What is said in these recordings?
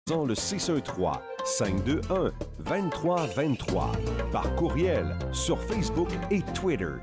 Le 613-521-2323 par courriel sur Facebook et Twitter.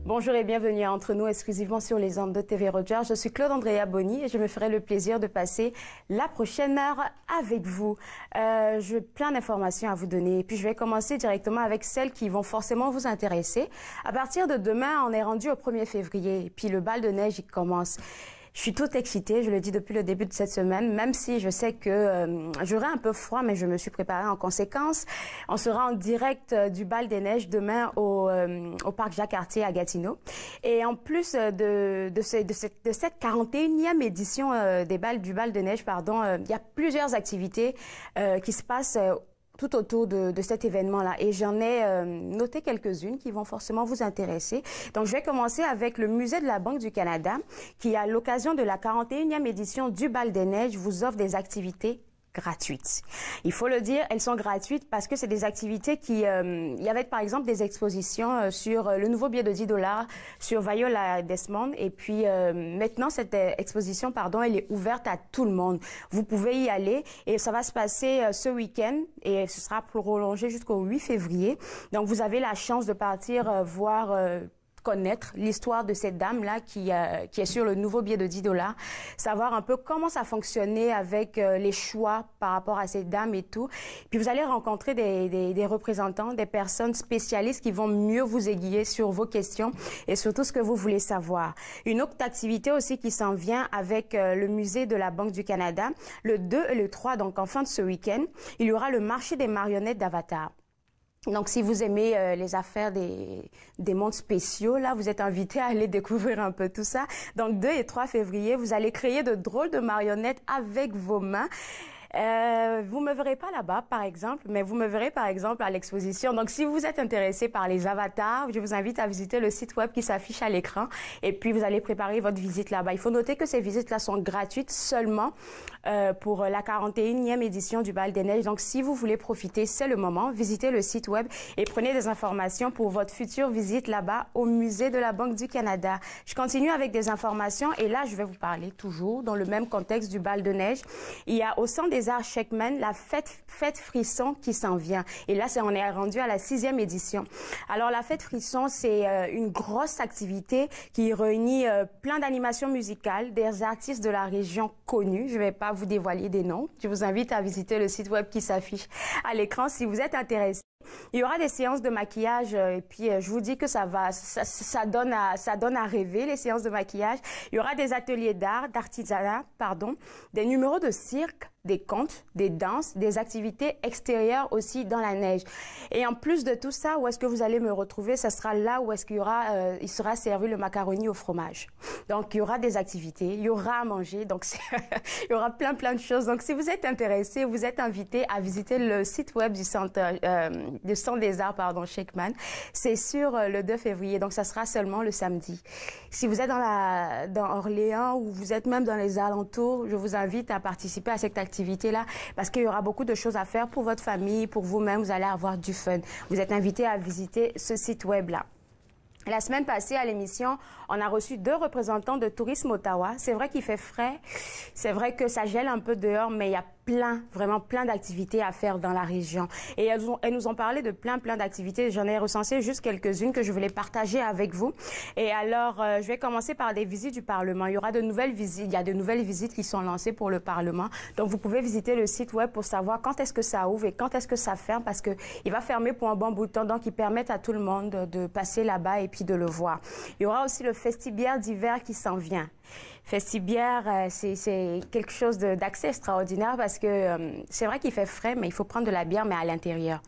Bonjour et bienvenue à Entre nous, exclusivement sur les ondes de TV Rogers. Je suis Claude Andrea Bonny et je me ferai le plaisir de passer la prochaine heure avec vous. J'ai plein d'informations à vous donner et puis je vais commencer directement avec celles qui vont forcément vous intéresser. À partir de demain, on est rendu au 1er février et puis le bal de neige, il commence. Je suis toute excitée, je le dis depuis le début de cette semaine, même si je sais que j'aurai un peu froid, mais je me suis préparée en conséquence. On sera en direct du bal des neiges demain au parc Jacques-Cartier à Gatineau. Et en plus de cette 41e édition du bal de neige, il y a plusieurs activités qui se passent tout autour de cet événement-là. Et j'en ai noté quelques-unes qui vont forcément vous intéresser. Donc, je vais commencer avec le Musée de la Banque du Canada, qui, à l'occasion de la 41e édition du Bal des Neiges, vous offre des activités gratuites. Il faut le dire, elles sont gratuites parce que c'est des activités qui... il y avait par exemple des expositions sur le nouveau billet de 10 $ sur Viola Desmond et puis maintenant cette exposition, elle est ouverte à tout le monde. Vous pouvez y aller et ça va se passer ce week-end et ce sera prolongé jusqu'au 8 février. Donc vous avez la chance de partir voir... connaître l'histoire de cette dame-là qui est sur le nouveau billet de 10 $, savoir un peu comment ça fonctionnait avec les choix par rapport à cette dame et tout. Puis vous allez rencontrer des représentants, des personnes spécialistes qui vont mieux vous aiguiller sur vos questions et sur tout ce que vous voulez savoir. Une autre activité aussi qui s'en vient avec le musée de la Banque du Canada, le 2 et le 3, donc en fin de ce week-end, il y aura le marché des marionnettes d'Avatar. Donc, si vous aimez les affaires des mondes spéciaux, là, vous êtes invité à aller découvrir un peu tout ça. Donc, 2 et 3 février, vous allez créer de drôles de marionnettes avec vos mains. Vous me verrez pas là-bas, par exemple, mais vous me verrez, par exemple, à l'exposition. Donc, si vous êtes intéressé par les avatars, je vous invite à visiter le site web qui s'affiche à l'écran et puis vous allez préparer votre visite là-bas. Il faut noter que ces visites-là sont gratuites seulement pour la 41e édition du Bal des Neiges. Donc, si vous voulez profiter, c'est le moment. Visitez le site web et prenez des informations pour votre future visite là-bas au Musée de la Banque du Canada. Je continue avec des informations et là, je vais vous parler toujours dans le même contexte du Bal de Neige. Il y a au centre des Arts Sheckman, la fête Frisson qui s'en vient. Et là, on est rendu à la 6e édition. Alors, la fête Frisson, c'est une grosse activité qui réunit plein d'animations musicales, des artistes de la région connus. Je ne vais pas vous dévoiler des noms. Je vous invite à visiter le site web qui s'affiche à l'écran si vous êtes intéressé. Il y aura des séances de maquillage et puis je vous dis que ça donne à rêver, les séances de maquillage. Il y aura des ateliers d'art, d'artisanat, des numéros de cirque, des contes, des danses, des activités extérieures aussi dans la neige. Et en plus de tout ça, où est-ce que vous allez me retrouver? Ça sera là où est-ce qu'il y aura, il sera servi le macaroni au fromage. Donc il y aura des activités, il y aura à manger, donc il y aura plein de choses. Donc si vous êtes intéressé, vous êtes invité à visiter le site web du centre des Arts, Sheckman. C'est sur le 2 février, donc ça sera seulement le samedi. Si vous êtes dans Orléans ou vous êtes même dans les alentours, je vous invite à participer à cette activité-là parce qu'il y aura beaucoup de choses à faire pour votre famille, pour vous-même, vous allez avoir du fun. Vous êtes invité à visiter ce site web-là. La semaine passée, à l'émission, on a reçu 2 représentants de Tourisme Ottawa. C'est vrai qu'il fait frais, c'est vrai que ça gèle un peu dehors, mais il y a vraiment plein d'activités à faire dans la région. Et elles nous ont parlé de plein d'activités. J'en ai recensé juste quelques-unes que je voulais partager avec vous. Et alors, je vais commencer par des visites du Parlement. Il y aura de nouvelles visites. Il y a de nouvelles visites qui sont lancées pour le Parlement. Donc, vous pouvez visiter le site web pour savoir quand est-ce que ça ouvre et quand est-ce que ça ferme parce que il va fermer pour un bon bout de temps. Donc, ils permettent à tout le monde de passer là-bas et puis de le voir. Il y aura aussi le Festibière d'hiver qui s'en vient. Festibière, c'est quelque chose d'assez extraordinaire parce que c'est vrai qu'il fait frais, mais il faut prendre de la bière, mais à l'intérieur.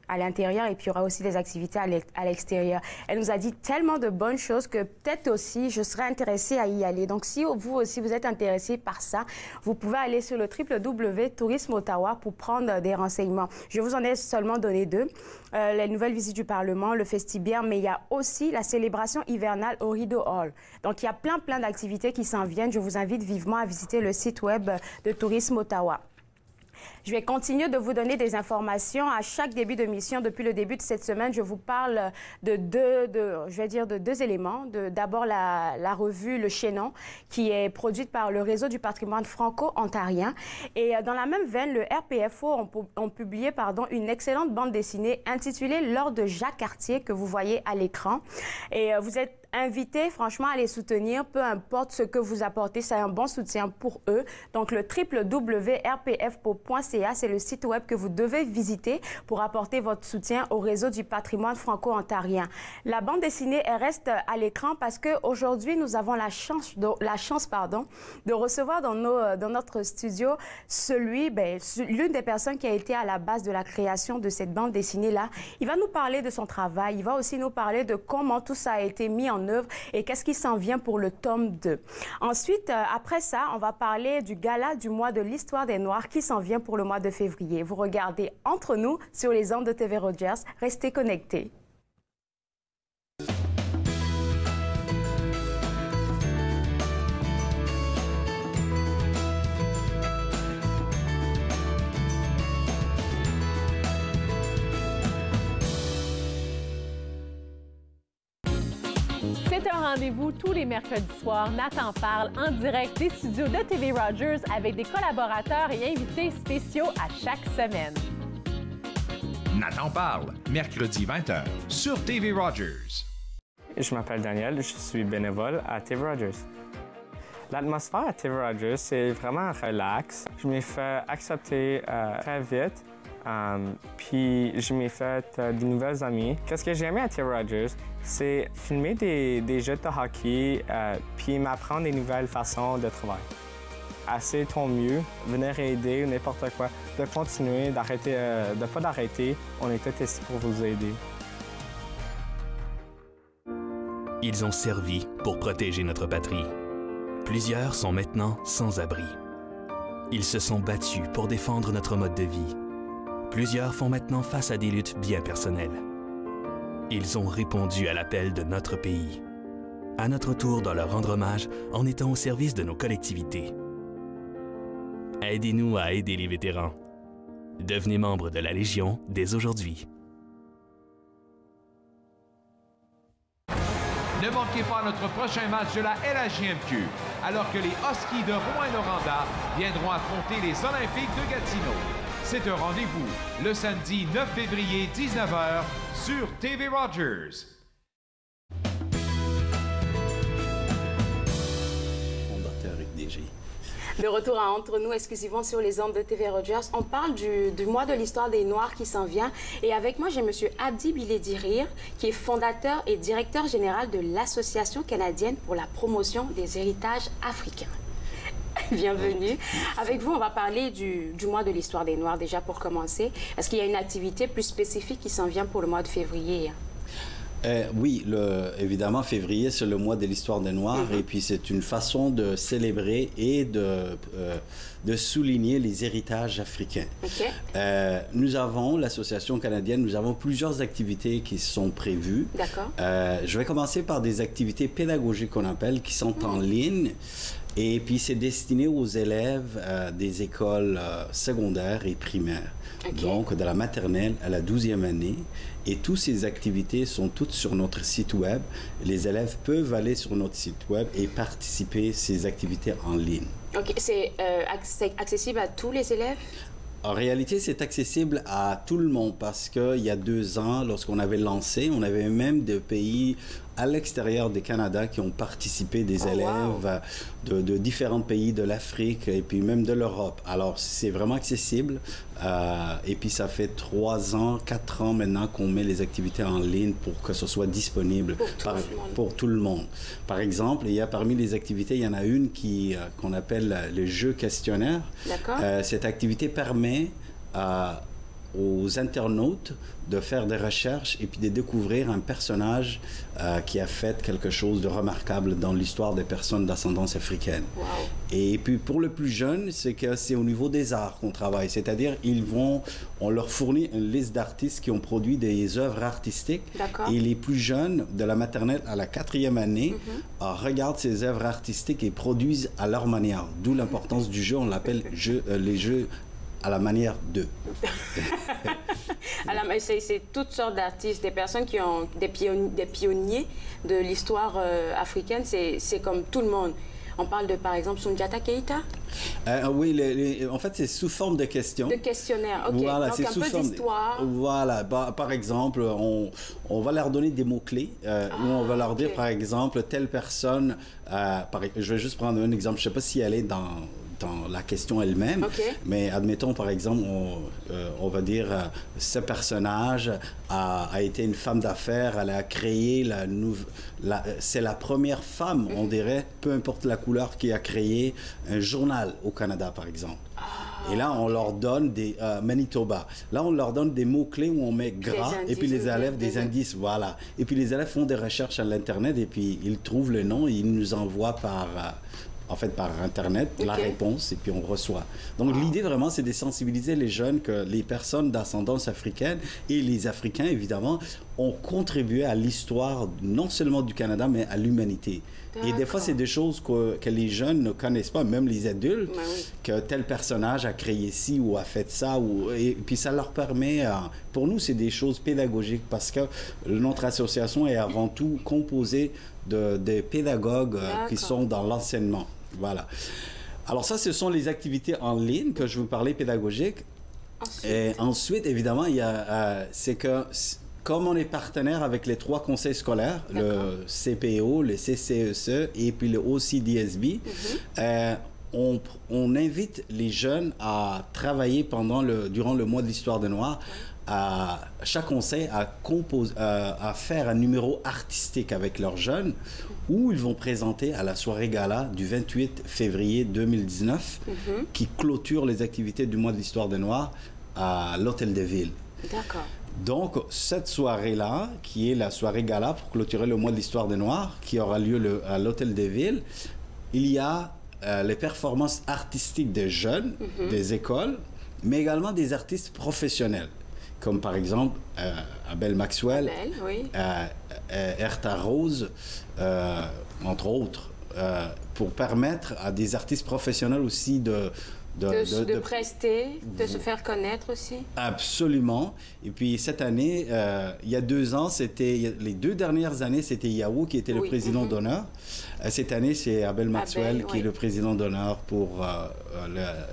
à l'intérieur et puis il y aura aussi des activités à l'extérieur. Elle nous a dit tellement de bonnes choses que peut-être aussi je serais intéressée à y aller. Donc si vous aussi vous êtes intéressé par ça, vous pouvez aller sur le www.tourisme Ottawa pour prendre des renseignements. Je vous en ai seulement donné deux. Les nouvelles visites du Parlement, le Festibière, mais il y a aussi la célébration hivernale au Rideau Hall. Donc il y a plein d'activités qui s'en viennent. Je vous invite vivement à visiter le site web de Tourisme Ottawa. Je vais continuer de vous donner des informations à chaque début de mission. Depuis le début de cette semaine, je vous parle de deux éléments. D'abord, la revue Le Chaînon, qui est produite par le Réseau du patrimoine franco-ontarien. Et dans la même veine, le RPFO ont publié une excellente bande dessinée intitulée L'Or de Jacques Cartier, que vous voyez à l'écran. Et vous êtes invité, franchement, à les soutenir, peu importe ce que vous apportez, c'est un bon soutien pour eux. Donc, le www.rpfpo.ca, c'est le site web que vous devez visiter pour apporter votre soutien au réseau du patrimoine franco-ontarien. La bande dessinée, elle reste à l'écran parce qu'aujourd'hui, nous avons la chance de recevoir dans notre studio l'une des personnes qui a été à la base de la création de cette bande dessinée-là. Il va nous parler de son travail, il va aussi nous parler de comment tout ça a été mis en œuvre et qu'est-ce qui s'en vient pour le tome 2. Ensuite, après ça, on va parler du gala du mois de l'histoire des Noirs qui s'en vient pour le mois de février. Vous regardez Entre nous sur les ondes de TV Rogers. Restez connectés. C'est un rendez-vous tous les mercredis soirs. Nathan parle en direct des studios de TV Rogers avec des collaborateurs et invités spéciaux à chaque semaine. Nathan parle, mercredi 20h sur TV Rogers. Je m'appelle Daniel, je suis bénévole à TV Rogers. L'atmosphère à TV Rogers, c'est vraiment relax. Je m'ai fait accepter très vite. Puis je m'ai fait de nouvelles amies. Qu'est-ce que j'ai aimé à TV Rogers, c'est filmer des jeux de hockey puis m'apprendre des nouvelles façons de travailler. Assez ton mieux, venir aider ou n'importe quoi, de continuer, d'arrêter, de pas d'arrêter. On est tous ici pour vous aider. Ils ont servi pour protéger notre patrie. Plusieurs sont maintenant sans abri. Ils se sont battus pour défendre notre mode de vie. Plusieurs font maintenant face à des luttes bien personnelles. Ils ont répondu à l'appel de notre pays. À notre tour de leur rendre hommage en étant au service de nos collectivités. Aidez-nous à aider les vétérans. Devenez membre de la Légion dès aujourd'hui. Ne manquez pas notre prochain match de la LHJMQ, alors que les Huskies de Rouyn-Noranda viendront affronter les Olympiques de Gatineau. C'est un rendez-vous le samedi 9 février 19h sur TV Rogers. Fondateur et DG. De retour à Entre nous, exclusivement sur les ondes de TV Rogers. On parle du mois de l'histoire des Noirs qui s'en vient. Et avec moi, j'ai M. Abdi Biledirir, qui est fondateur et directeur général de l'Association canadienne pour la promotion des héritages africains. Bienvenue. Avec vous, on va parler du mois de l'histoire des Noirs, déjà pour commencer. Est-ce qu'il y a une activité plus spécifique qui s'en vient pour le mois de février? Oui, évidemment, février, c'est le mois de l'histoire des Noirs. Et puis, c'est une façon de célébrer et de souligner les héritages africains. Okay. Nous avons, l'Association canadienne, nous avons plusieurs activités qui sont prévues. D'accord. Je vais commencer par des activités pédagogiques qu'on appelle, qui sont en ligne. Et puis, c'est destiné aux élèves des écoles secondaires et primaires. Okay. Donc, de la maternelle à la 12e année. Et toutes ces activités sont toutes sur notre site web. Les élèves peuvent aller sur notre site web et participer à ces activités en ligne. OK. C'est accessible à tous les élèves? En réalité, c'est accessible à tout le monde parce qu'il y a 2 ans, lorsqu'on avait lancé, on avait même des pays à l'extérieur du Canada qui ont participé, des élèves de différents pays de l'Afrique et puis même de l'Europe. Alors, c'est vraiment accessible. Et puis, ça fait 3 ans, 4 ans maintenant qu'on met les activités en ligne pour que ce soit disponible pour tout le monde. Par exemple, parmi les activités, il y en a une qu'on appelle le jeu questionnaire. D'accord. Cette activité permet aux internautes de faire des recherches et puis de découvrir un personnage qui a fait quelque chose de remarquable dans l'histoire des personnes d'ascendance africaine. Wow. Et puis pour le plus jeune, c'est que c'est au niveau des arts qu'on travaille, c'est-à-dire on leur fournit une liste d'artistes qui ont produit des œuvres artistiques. Et les plus jeunes, de la maternelle à la 4e année, regardent ces œuvres artistiques et produisent à leur manière. D'où l'importance du jeu, on l'appelle les jeux à la manière d'eux. C'est toutes sortes d'artistes, des personnes qui ont des pionniers de l'histoire africaine, c'est comme tout le monde. On parle de, par exemple, Soundiata Keïta? Oui, en fait, c'est sous forme de questions. De questionnaires, ok. Voilà, donc un peu d'histoire. Voilà, par exemple, on va leur donner des mots-clés, où on va leur dire, par exemple, telle personne, je vais juste prendre un exemple, je ne sais pas si elle est dans la question elle-même, mais admettons par exemple, on va dire ce personnage a été une femme d'affaires, elle a créé c'est la première femme, on dirait, peu importe la couleur, qui a créé un journal au Canada par exemple. Et là, on leur donne des Manitoba. Là, on leur donne des mots-clés où on met gras, et puis les élèves, des indices, voilà. Et puis les élèves font des recherches à l'Internet, et puis ils trouvent le nom, et ils nous envoient par Internet, la réponse, et puis on reçoit. Donc, l'idée, vraiment, c'est de sensibiliser les jeunes que les personnes d'ascendance africaine et les Africains, évidemment, ont contribué à l'histoire, non seulement du Canada, mais à l'humanité. Et des fois, c'est des choses que les jeunes ne connaissent pas, même les adultes, que tel personnage a créé ci ou a fait ça. Et puis, ça leur permet... pour nous, c'est des choses pédagogiques parce que notre association est avant tout composée de pédagogues qui sont dans l'enseignement. Voilà. Alors ça, ce sont les activités en ligne que je vous parlais, pédagogiques. Et ensuite, évidemment, c'est que comme on est partenaire avec les 3 conseils scolaires, le CPO, le CCESE et puis le OCDSB, on invite les jeunes à travailler durant le mois de l'histoire des Noirs, à chaque conseil à faire un numéro artistique avec leurs jeunes où ils vont présenter à la soirée gala du 28 février 2019 qui clôture les activités du mois de l'histoire des Noirs à l'Hôtel de Ville. D'accord. Donc, cette soirée-là, qui est la soirée gala pour clôturer le mois de l'histoire des Noirs, qui aura lieu à l'Hôtel des Villes, il y a les performances artistiques des jeunes, des écoles, mais également des artistes professionnels, comme par exemple Abel Maxwell, Erta Rose, entre autres, pour permettre à des artistes professionnels aussi de prester, de se faire connaître aussi. Absolument. Et puis cette année, il y a 2 ans, les 2 dernières années, c'était Yahoo qui était le président d'honneur. Cette année, c'est Abel Maxwell qui est le président d'honneur pour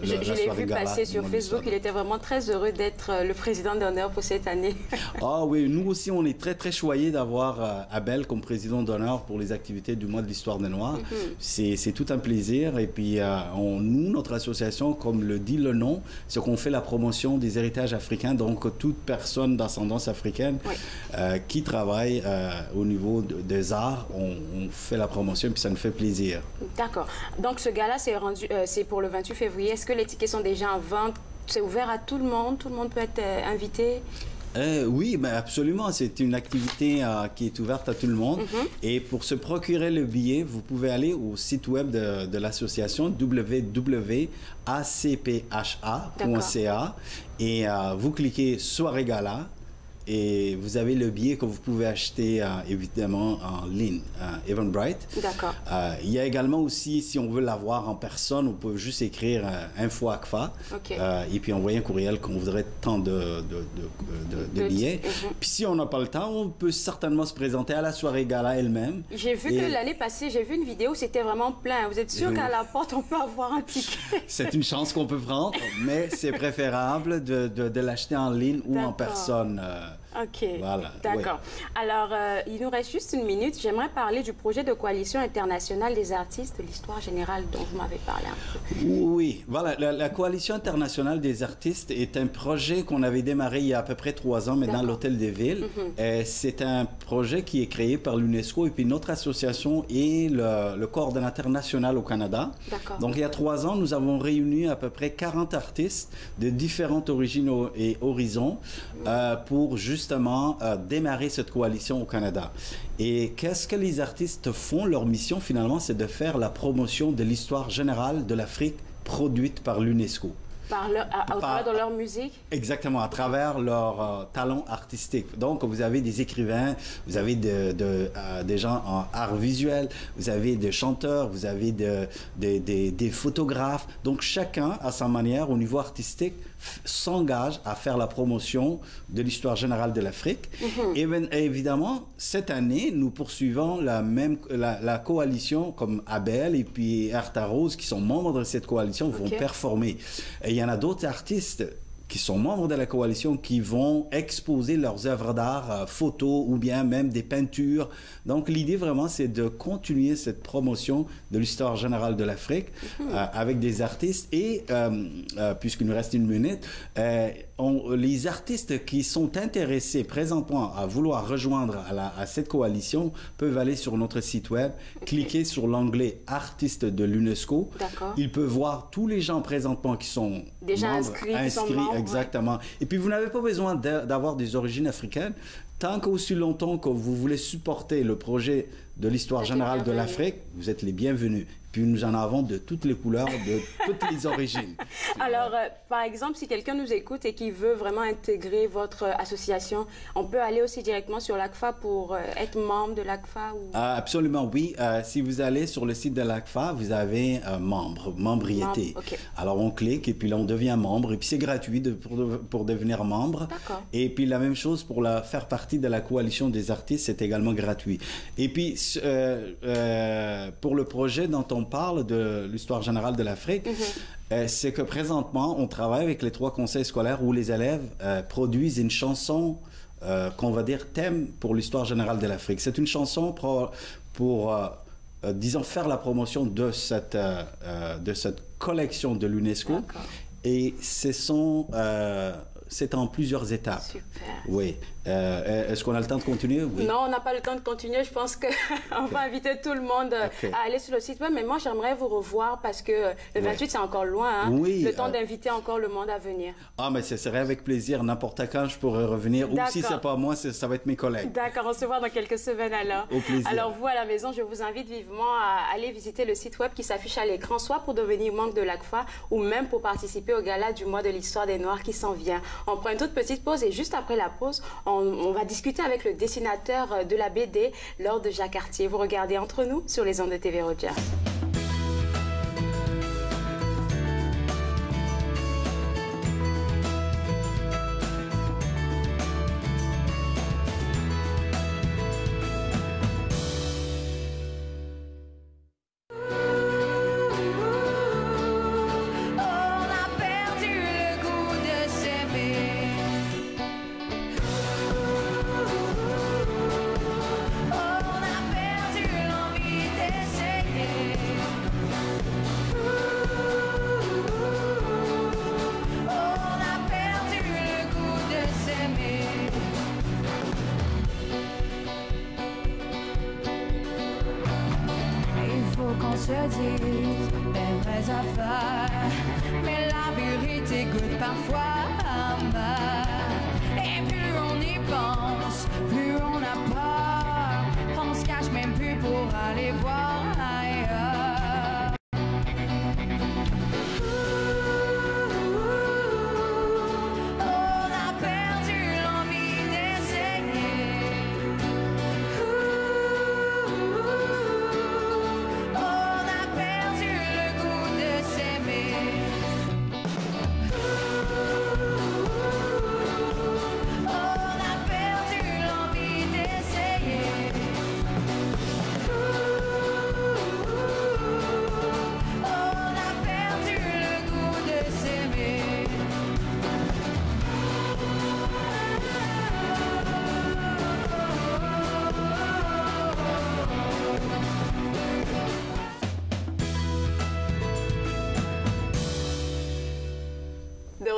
je l'ai vu passer sur Facebook. Il était vraiment très heureux d'être le président d'honneur pour cette année. Ah oui, nous aussi, on est très, très choyés d'avoir Abel comme président d'honneur pour les activités du mois de l'histoire des Noirs. C'est tout un plaisir. Et puis, nous, notre association, comme le dit le nom, c'est qu'on fait la promotion des héritages africains. Donc, toute personne d'ascendance africaine qui travaille au niveau des arts, on fait la promotion, puis ça nous fait plaisir. D'accord. Donc, ce gala, c'est pour le 28 février. Est-ce que les tickets sont déjà en vente? C'est ouvert à tout le monde? Tout le monde peut être invité? Oui, ben absolument. C'est une activité qui est ouverte à tout le monde. Et pour se procurer le billet, vous pouvez aller au site web de l'association www.acpha.ca et vous cliquez Soirée Gala. Et vous avez le billet que vous pouvez acheter évidemment en ligne, Eventbrite. D'accord. Il y a également aussi, si on veut l'avoir en personne, on peut juste écrire info-ACFA et puis envoyer un courriel qu'on voudrait tant de billets. Puis si on n'a pas le temps, on peut certainement se présenter à la soirée gala elle-même. J'ai vu que l'année passée, j'ai vu une vidéo, c'était vraiment plein. Vous êtes sûr qu'à la porte, on peut avoir un ticket? C'est une chance qu'on peut prendre, mais c'est préférable de l'acheter en ligne ou en personne. OK. Voilà. D'accord. Oui. Alors, il nous reste juste une minute. J'aimerais parler du projet de coalition internationale des artistes de l'histoire générale dont vous m'avez parlé un peu. Oui, voilà. La coalition internationale des artistes est un projet qu'on avait démarré il y a à peu près 3 ans, maintenant à l'Hôtel des Villes. C'est un projet qui est créé par l'UNESCO et puis notre association est le coordonnateur national au Canada. Donc, il y a 3 ans, nous avons réuni à peu près 40 artistes de différentes origines et horizons pour justement démarrer cette coalition au Canada. Et qu'est-ce que les artistes font? Leur mission, finalement, c'est de faire la promotion de l'histoire générale de l'Afrique produite par l'UNESCO. Au travers de leur musique? Exactement, à travers leur talent artistique. Donc, vous avez des écrivains, vous avez des gens en art visuel, vous avez des chanteurs, vous avez des photographes. Donc, chacun, à sa manière, au niveau artistique, s'engage à faire la promotion de l'histoire générale de l'Afrique. Et bien, évidemment, cette année, nous poursuivons la coalition comme Abel et puis Arta Rose, qui sont membres de cette coalition, vont performer. Et il y en a d'autres artistes qui sont membres de la coalition qui vont exposer leurs œuvres d'art, photos ou bien même des peintures. Donc l'idée vraiment c'est de continuer cette promotion de l'histoire générale de l'Afrique avec des artistes et puisqu'il nous reste une minute, les artistes qui sont intéressés présentement à vouloir rejoindre à cette coalition peuvent aller sur notre site web, cliquer sur l'onglet artistes de l'UNESCO. Ils peuvent voir tous les gens présentement qui sont déjà membres, inscrits. Exactement. Et puis, vous n'avez pas besoin d'avoir des origines africaines. Tant qu'aussi longtemps que vous voulez supporter le projet de l'histoire générale de l'Afrique, vous êtes les bienvenus. Puis nous en avons de toutes les couleurs, de toutes les origines. Alors, par exemple, si quelqu'un nous écoute et qui veut vraiment intégrer votre association, on peut aller aussi directement sur l'ACFA pour être membre de l'ACFA ou... Absolument, oui. Si vous allez sur le site de l'ACFA, vous avez membriété. Alors, on clique et puis là, on devient membre. Et puis, c'est gratuit pour devenir membre. Et puis, la même chose pour faire partie de la coalition des artistes, c'est également gratuit. Et puis, pour le projet dont on parle de l'histoire générale de l'Afrique, c'est que présentement, on travaille avec les 3 conseils scolaires où les élèves produisent une chanson qu'on va dire thème pour l'histoire générale de l'Afrique. C'est une chanson pour disons, faire la promotion de cette collection de l'UNESCO. Et c'est en plusieurs étapes. Super. Oui. Est-ce qu'on a le temps de continuer? Oui. Non, on n'a pas le temps de continuer. Je pense qu'on va inviter tout le monde à aller sur le site web. Mais moi, j'aimerais vous revoir parce que le 28, c'est encore loin. Hein? Le temps d'inviter encore le monde à venir. Ah, mais ce serait avec plaisir. N'importe quand, je pourrais revenir. Ou si ce n'est pas moi, ça va être mes collègues. D'accord, on se voit dans quelques semaines alors. Au plaisir. Alors, vous, à la maison, je vous invite vivement à aller visiter le site web qui s'affiche à l'écran, soit pour devenir membre de l'ACFA ou même pour participer au gala du mois de l'histoire des Noirs qui s'en vient. On prend une toute petite pause et juste après la pause, on va discuter avec le dessinateur de la BD, Lord Jacques Cartier. Vous regardez Entre nous sur les ondes de TV Rogers. se disent les vraies affaires, mais la vérité goûte parfois amer. Et plus on y pense, plus on a peur. On se cache même plus pour aller voir ailleurs. On a perdu l'envie d'essayer. On a perdu le goût de s'aimer. On a perdu l'envie d'essayer. On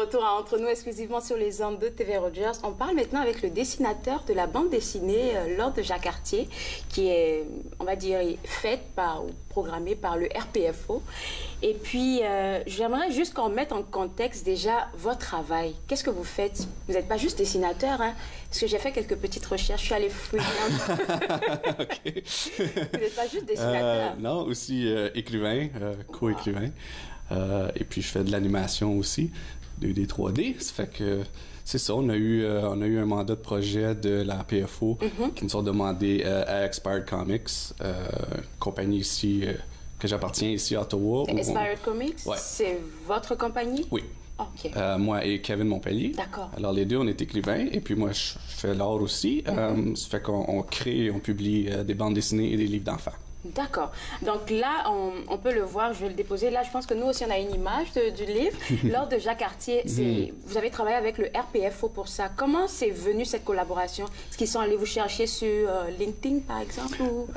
retour à Entre nous exclusivement sur les ondes de TV Rogers. On parle maintenant avec le dessinateur de la bande dessinée Lord de Jacques Cartier, qui est, on va dire, faite ou programmée par le RPFO. Et puis, j'aimerais juste qu'on mette en contexte déjà votre travail. Qu'est-ce que vous faites? Vous n'êtes pas juste dessinateur, hein? Parce que j'ai fait quelques petites recherches, je suis allée fouiller. OK. Vous n'êtes pas juste dessinateur. Non, aussi écrivain, co-écrivain. Et puis, je fais de l'animation aussi, 2D, 3D. Ça fait que c'est ça, on a eu un mandat de projet de la PFO qui nous ont demandé à Expired Comics, compagnie ici, que j'appartiens ici à Ottawa. Expired Comics, ouais. C'est votre compagnie? Oui. OK. Moi et Kevin Montpellier. D'accord. Alors, les deux, on est écrivains, et puis moi, je fais l'art aussi. Ça fait qu'on crée et on publie des bandes dessinées et des livres d'enfants. D'accord. Donc là, on peut le voir, je vais le déposer. Là, je pense que nous aussi, on a une image du livre. Lors de Jacques Cartier, vous avez travaillé avec le RPFO pour ça. Comment c'est venu cette collaboration? Est-ce qu'ils sont allés vous chercher sur LinkedIn, par exemple? Ou...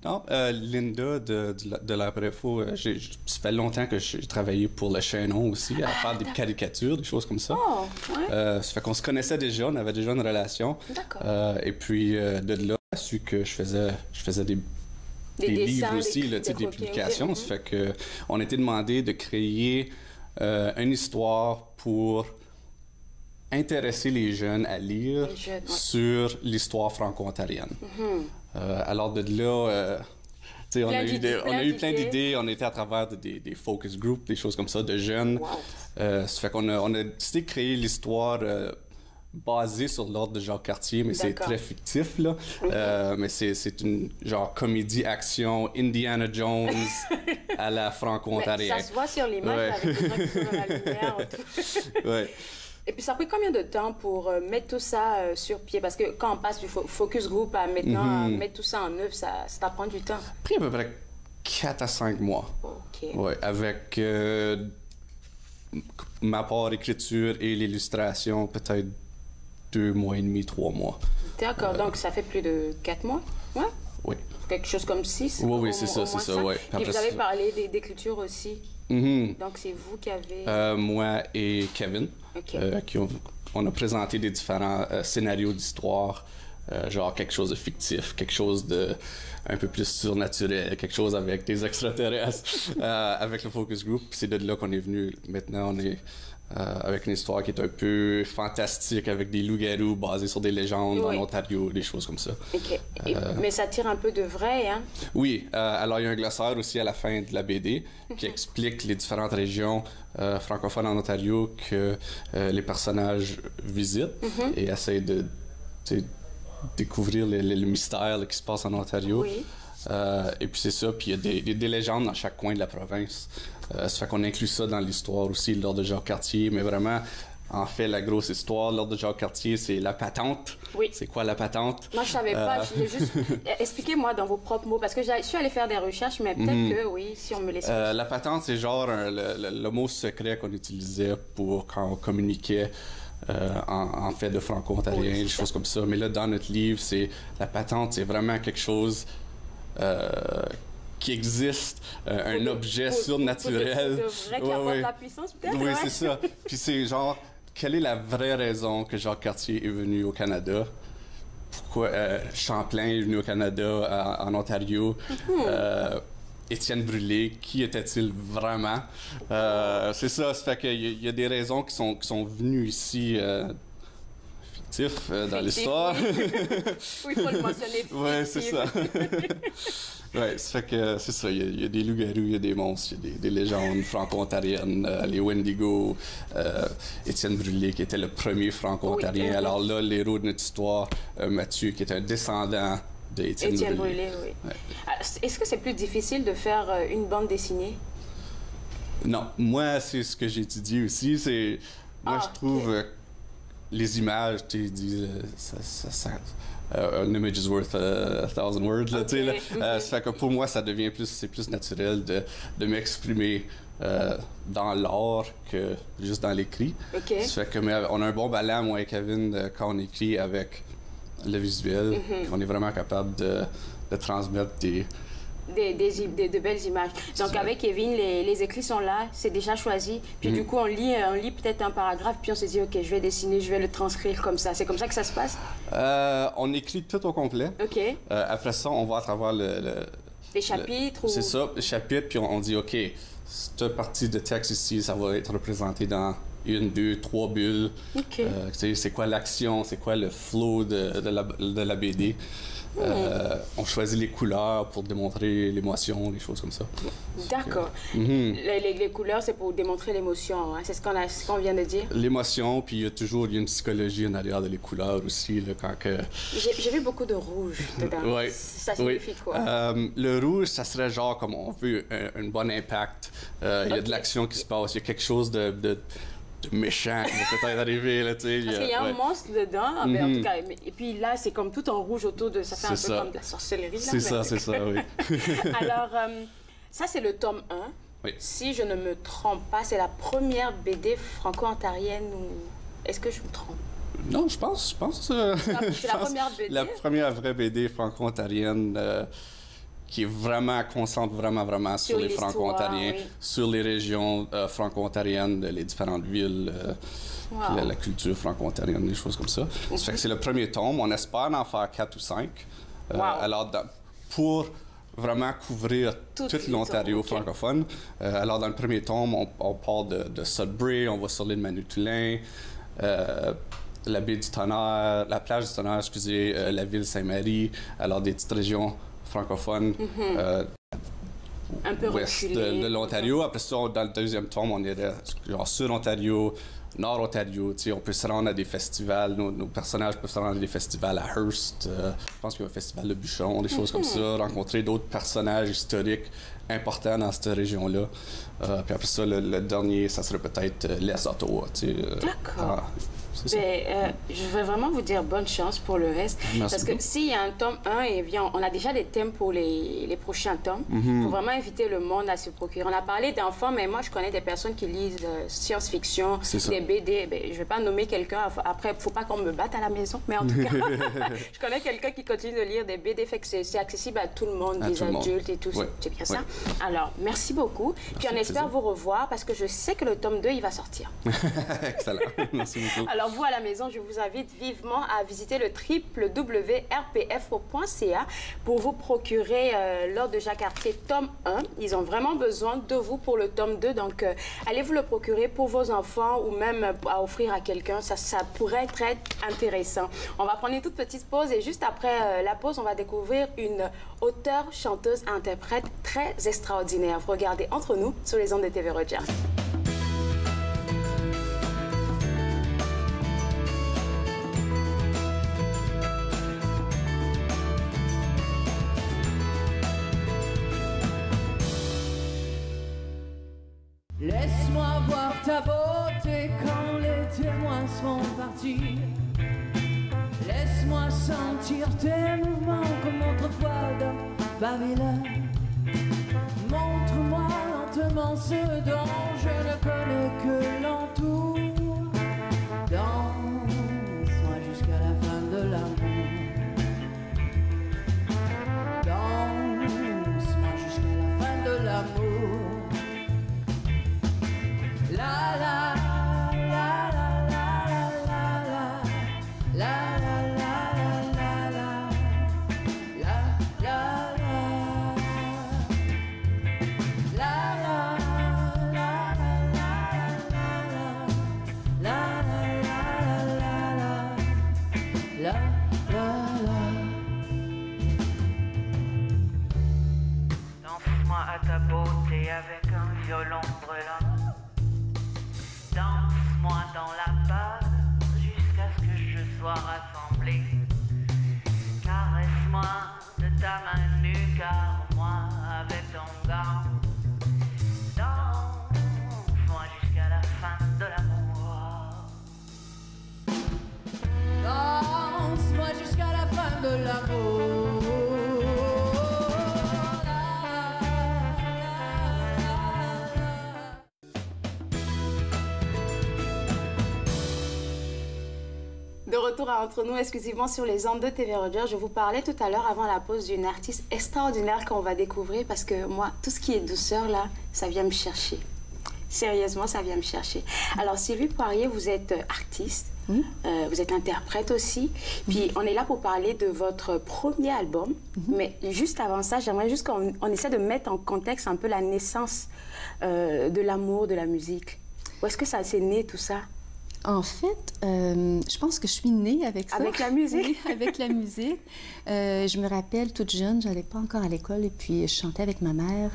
Non, Linda de la RPFO, ça fait longtemps que j'ai travaillé pour le Chaînon aussi, à faire des caricatures, des choses comme ça. Oh, ouais. Ça fait qu'on se connaissait déjà, on avait déjà une relation. D'accord. Et puis, de là, j'ai su que je faisais des livres aussi, là, des publications. Ça fait qu'on a été demandé de créer une histoire pour intéresser les jeunes à lire sur l'histoire franco-ontarienne. Alors de là, on a eu plein d'idées, on était à travers des focus groups, des choses comme ça, de jeunes. Wow. Ça fait qu'on a décidé de créer l'histoire basée sur l'ordre de Jacques Cartier, mais c'est très fictif, là. Mais c'est une genre comédie-action Indiana Jones à la franco-ontarienne. Ça se voit sur l'image, avec les gens qui sont dans la lumière. Ouais. Et puis, ça a pris combien de temps pour mettre tout ça sur pied? Parce que quand on passe du focus group à maintenant mettre tout ça en œuvre, ça prend du temps. Ça a pris à peu près 4 à 5 mois. OK. Ouais, avec ma part écriture et l'illustration, peut-être 2 mois et demi, 3 mois. D'accord, donc ça fait plus de 4 mois? Ouais? Oui. Quelque chose comme 6? Oui, c'est ça, ouais. Et vous avez parlé d'écriture aussi. Donc, c'est vous qui avez... moi et Kevin, on a présenté des différents scénarios d'histoire, genre quelque chose de fictif, quelque chose de un peu plus surnaturel, quelque chose avec des extraterrestres, avec le focus group. C'est de là qu'on est venu. Maintenant, on est avec une histoire qui est un peu fantastique, avec des loups-garous basés sur des légendes en Ontario, des choses comme ça. OK. Mais ça tire un peu de vrai, hein? Oui. Alors, il y a un glossaire aussi à la fin de la BD qui explique les différentes régions francophones en Ontario que les personnages visitent et essayent de découvrir le mystère qui se passe en Ontario. Oui. Et puis c'est ça, puis il y a des légendes dans chaque coin de la province. Ça fait qu'on inclut ça dans l'histoire aussi, lors de Jacques Cartier, mais vraiment, en fait, la grosse histoire, lors de Jacques Cartier, c'est la patente. Oui. C'est quoi la patente? Moi, je savais pas, je juste... Expliquez-moi dans vos propres mots, parce que je suis allée faire des recherches, mais peut-être que, oui, si on me laisse... La patente, c'est genre le mot secret qu'on utilisait pour quand on communiquait en fait de franco-ontarien, des choses comme ça. Mais là, dans notre livre, la patente, c'est vraiment quelque chose... qui existe, un objet surnaturel. De vrai qui apporte la puissance, peut-être? Oui, c'est ça. Puis c'est genre, quelle est la vraie raison que Jacques Cartier est venu au Canada? Pourquoi Champlain est venu au Canada, en Ontario? Étienne Brûlé, qui était-il vraiment? C'est ça, ça fait qu'il y a des raisons qui sont venues ici... dans l'histoire. Oui, il faut le mentionner. Oui, c'est ça. Oui, ça fait que c'est ça. Il y a des loups-garous, il y a des monstres, il y a des légendes franco-ontariennes, les Wendigo, Étienne Brûlé, qui était le premier franco-ontarien. Alors là, l'héros de notre histoire, Mathieu, qui est un descendant d'Étienne Brûlé. Oui. Ouais. Est-ce que c'est plus difficile de faire une bande dessinée? Non. Moi, c'est ce que j'ai étudié aussi. Moi, je trouve... les images, tu dis, an image is worth 1,000 words, là, tu sais, là. Ça fait que pour moi, c'est plus naturel de m'exprimer dans l'art que juste dans l'écrit. Ça fait que, mais on a un bon ballon, moi et Kevin, quand on écrit avec le visuel, on est vraiment capable de transmettre de belles images. Donc avec Kevin, les écrits sont là, c'est déjà choisi. Puis du coup, on lit peut-être un paragraphe, puis on se dit, OK, je vais dessiner, je vais le transcrire comme ça. C'est comme ça que ça se passe? On écrit tout au complet. OK. Après ça, on va à travers les chapitres? C'est ça, les chapitres, puis on dit, OK, cette partie de texte ici, ça va être représenté dans 1, 2, 3 bulles. OK. C'est quoi l'action, c'est quoi le flow de la BD. On choisit les couleurs pour démontrer l'émotion, des choses comme ça. D'accord. Les couleurs, c'est pour démontrer l'émotion, hein? C'est ce qu'on vient de dire? L'émotion, puis il y a une psychologie en arrière de les couleurs aussi. Là, quand que... J'ai vu beaucoup de rouge dedans. Ouais. Ça signifie quoi? Le rouge, ça serait genre comme on veut un bon impact. Il y a de l'action qui se passe, il y a quelque chose de méchant qui va peut-être arriver, là, tu sais. Parce qu'il y a un monstre dedans, mais en tout cas, et puis là, c'est comme tout en rouge autour de... Ça fait un peu comme de la sorcellerie, là. C'est ça, oui. Alors, ça, c'est le tome 1. Oui. Si je ne me trompe pas, c'est la première BD franco-ontarienne ou... Est-ce que je me trompe? Non, je pense. C'est la première BD? La première vraie BD franco-ontarienne qui est vraiment concentre vraiment sur les Franco-Ontariens, oui. Sur les régions franco-ontariennes, les différentes villes, la culture franco-ontarienne, des choses comme ça. Ça fait que c'est le premier tome. On espère en faire 4 ou 5. Alors, pour vraiment couvrir tout l'Ontario francophone. Alors, dans le premier tome, on part de Sudbury, on va sur l'île Manitoulin, la baie du Tonnerre, la plage du Tonnerre, excusez, la ville Saint-Marie. Alors, des petites régions francophones un peu ouest de l'Ontario. Après ça, dans le deuxième tome, on irait genre Sud-Ontario, Nord-Ontario. On peut se rendre à des festivals. Nos personnages peuvent se rendre à des festivals à Hearst. Je pense qu'il y a un festival de bûcherons, des choses comme ça. Rencontrer d'autres personnages historiques importants dans cette région-là. Puis après ça, le dernier, ça serait peut-être l'Est d'Ottawa. D'accord. Je veux vraiment vous dire bonne chance pour le reste. Merci parce que s'il y a un tome 1, et bien, on a déjà des thèmes pour les prochains tomes. Il faut vraiment inviter le monde à se procurer. On a parlé d'enfants, mais moi, je connais des personnes qui lisent science-fiction, des BD. Ben, je ne vais pas nommer quelqu'un. Après, il ne faut pas qu'on me batte à la maison. Mais en tout cas, je connais quelqu'un qui continue de lire des BD. Fait que c'est accessible à tout le monde, des adultes et tout. C'est bien ça. Alors, merci beaucoup. Puis on espère vous revoir parce que je sais que le tome 2, il va sortir. Excellent. Merci beaucoup. Alors, vous, à la maison, je vous invite vivement à visiter le www.rpf.ca pour vous procurer l'Ordre de Jacques Cartier tome 1. Ils ont vraiment besoin de vous pour le tome 2. Donc, allez vous le procurer pour vos enfants ou même à offrir à quelqu'un. Ça pourrait être très intéressant. On va prendre une toute petite pause et juste après la pause, on va découvrir une auteure, chanteuse, interprète très extraordinaire. Vous regardez Entre nous sur les ondes de TV Rogers. Laisse-moi voir ta beauté quand les témoins seront partis. Laisse-moi sentir tes mouvements comme autrefois dans Babylone. Montre-moi lentement ce dont je ne connais que l'entour. Danse-moi jusqu'à la fin de l'amour. Danse-moi jusqu'à la fin de l'amour. La la la la la la la la la la la la la la Danse-moi à ta beauté avec un violon brûlant. Danse-moi dans la peur jusqu'à ce que je sois rassemblé. Caresse-moi de ta main nue, car moi avec ton gant. Danse-moi jusqu'à la fin de l'amour. Danse-moi jusqu'à la fin de l'amour. De retour à Entre nous, exclusivement sur les ondes de TV Rogers. Je vous parlais tout à l'heure avant la pause d'une artiste extraordinaire qu'on va découvrir parce que moi, tout ce qui est douceur là, ça vient me chercher. Sérieusement, ça vient me chercher. Alors Sylvie Poirier, vous êtes artiste, vous êtes interprète aussi. Puis on est là pour parler de votre premier album. Mais juste avant ça, j'aimerais juste qu'on essaie de mettre en contexte un peu la naissance de l'amour de la musique. Où est-ce que ça s'est né tout ça? En fait, je pense que je suis née avec ça. Avec la musique? Oui, avec la musique. Je me rappelle, toute jeune, j'allais pas encore à l'école et puis je chantais avec ma mère.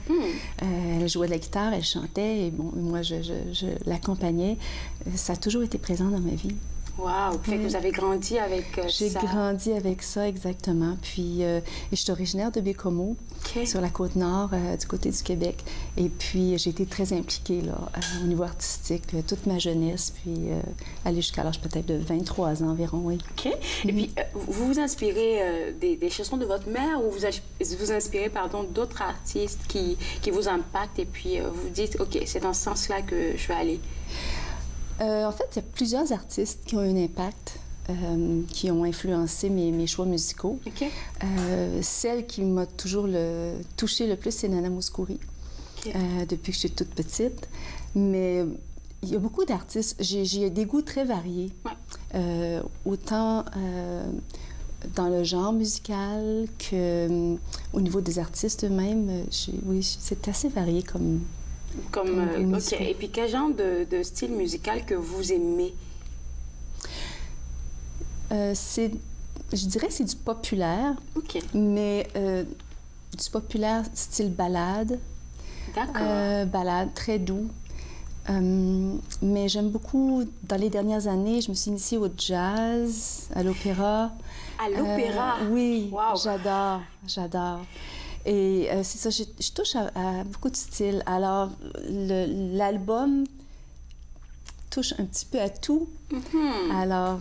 Elle jouait de la guitare, elle chantait et bon, moi, je l'accompagnais. Ça a toujours été présent dans ma vie. Wow! Fait que vous avez grandi avec ça. J'ai grandi avec ça, exactement. Puis, je suis originaire de Bécomo, sur la Côte-Nord, du côté du Québec. Et puis, j'ai été très impliquée là, au niveau artistique toute ma jeunesse, puis aller jusqu'à l'âge peut-être de 23 ans environ, oui. OK. Et puis, vous vous inspirez des chansons de votre mère ou vous inspirez, pardon, d'autres artistes qui vous impactent et puis vous dites, OK, c'est dans ce sens-là que je vais aller? En fait, il y a plusieurs artistes qui ont eu un impact, qui ont influencé mes choix musicaux. OK. Celle qui m'a toujours touchée le plus, c'est Nana Mouskouri, depuis que je suis toute petite. Mais il y a beaucoup d'artistes. J'ai des goûts très variés. Ouais. Autant dans le genre musical qu'au niveau des artistes eux-mêmes. Oui, c'est assez varié comme OK. Et puis, quel genre de style musical que vous aimez? Je dirais que c'est du populaire. OK. Mais du populaire style ballade. D'accord. Ballade, très doux. Mais j'aime beaucoup, dans les dernières années, je me suis initiée au jazz, à l'opéra. À l'opéra? Oui, wow. J'adore. Et c'est ça, je touche à beaucoup de styles. Alors, l'album touche un petit peu à tout. Alors,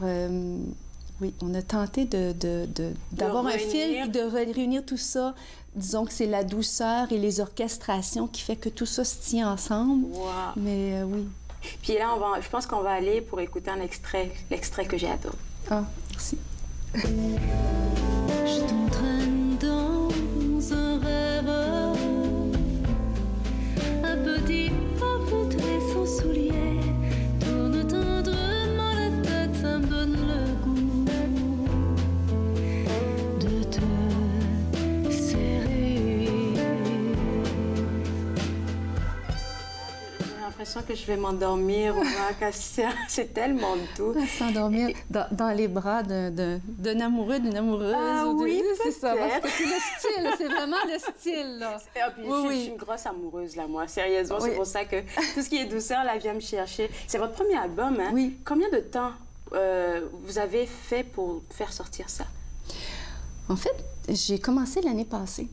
oui, on a tenté d'avoir un fil, de réunir tout ça. Disons que c'est la douceur et les orchestrations qui fait que tout ça se tient ensemble. Wow. Mais oui. Puis là, je pense qu'on va aller pour écouter un extrait, l'extrait que j'ai adoré. Ah, merci. Je t'entraîne dans un rêve, un petit pas foutré sans souliers, tourne tendrement la tête, ça me donne le goût de te serrer. J'ai l'impression que je vais m'endormir, c'est tellement doux. S'endormir dans les bras d'un amoureux, d'une amoureuse. Ah oui, c'est ça. Parce que c'est le style, c'est vraiment le style, là. Je suis une grosse amoureuse, là, moi. Sérieusement, c'est pour ça que tout ce qui est douceur, là, vient me chercher. C'est votre premier album, hein? Oui. Combien de temps vous avez fait pour faire sortir ça? En fait, j'ai commencé l'année passée.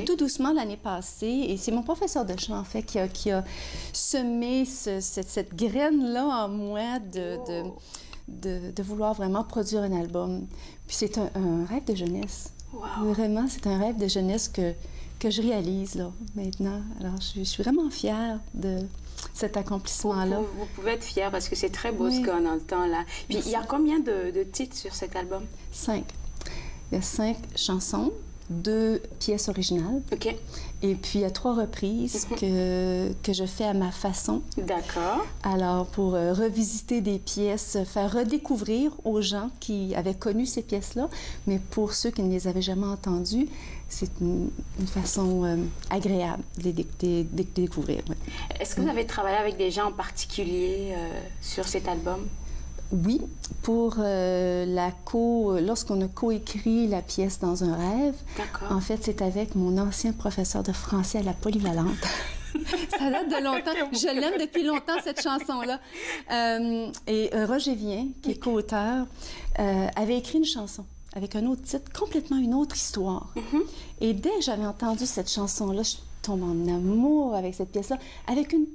Tout doucement l'année passée. Et c'est mon professeur de chant, en fait, qui a semé cette graine-là en moi de vouloir vraiment produire un album. Puis c'est un rêve de jeunesse. Wow. Vraiment, c'est un rêve de jeunesse que je réalise, là, maintenant. Alors, je suis vraiment fière de cet accomplissement-là. Vous pouvez être fière parce que c'est très beau ce qu'on entend, là. Puis, il y a combien de titres sur cet album? 5. Il y a 5 chansons. 2 pièces originales. OK. Et puis, il y a 3 reprises que je fais à ma façon. D'accord. Alors, pour revisiter des pièces, faire redécouvrir aux gens qui avaient connu ces pièces-là, mais pour ceux qui ne les avaient jamais entendues, c'est une façon agréable de les découvrir. Ouais. Est-ce que vous avez travaillé avec des gens en particulier sur cet album? Oui, pour lorsqu'on a coécrit la pièce Dans un rêve, en fait, c'est avec mon ancien professeur de français à la Polyvalente. Ça date de longtemps. Je l'aime depuis longtemps, cette chanson-là. Et Roger Vien, qui est co-auteur, avait écrit une chanson avec un autre titre, complètement une autre histoire. Et dès que j'avais entendu cette chanson-là, je tombe en amour avec cette pièce-là, avec une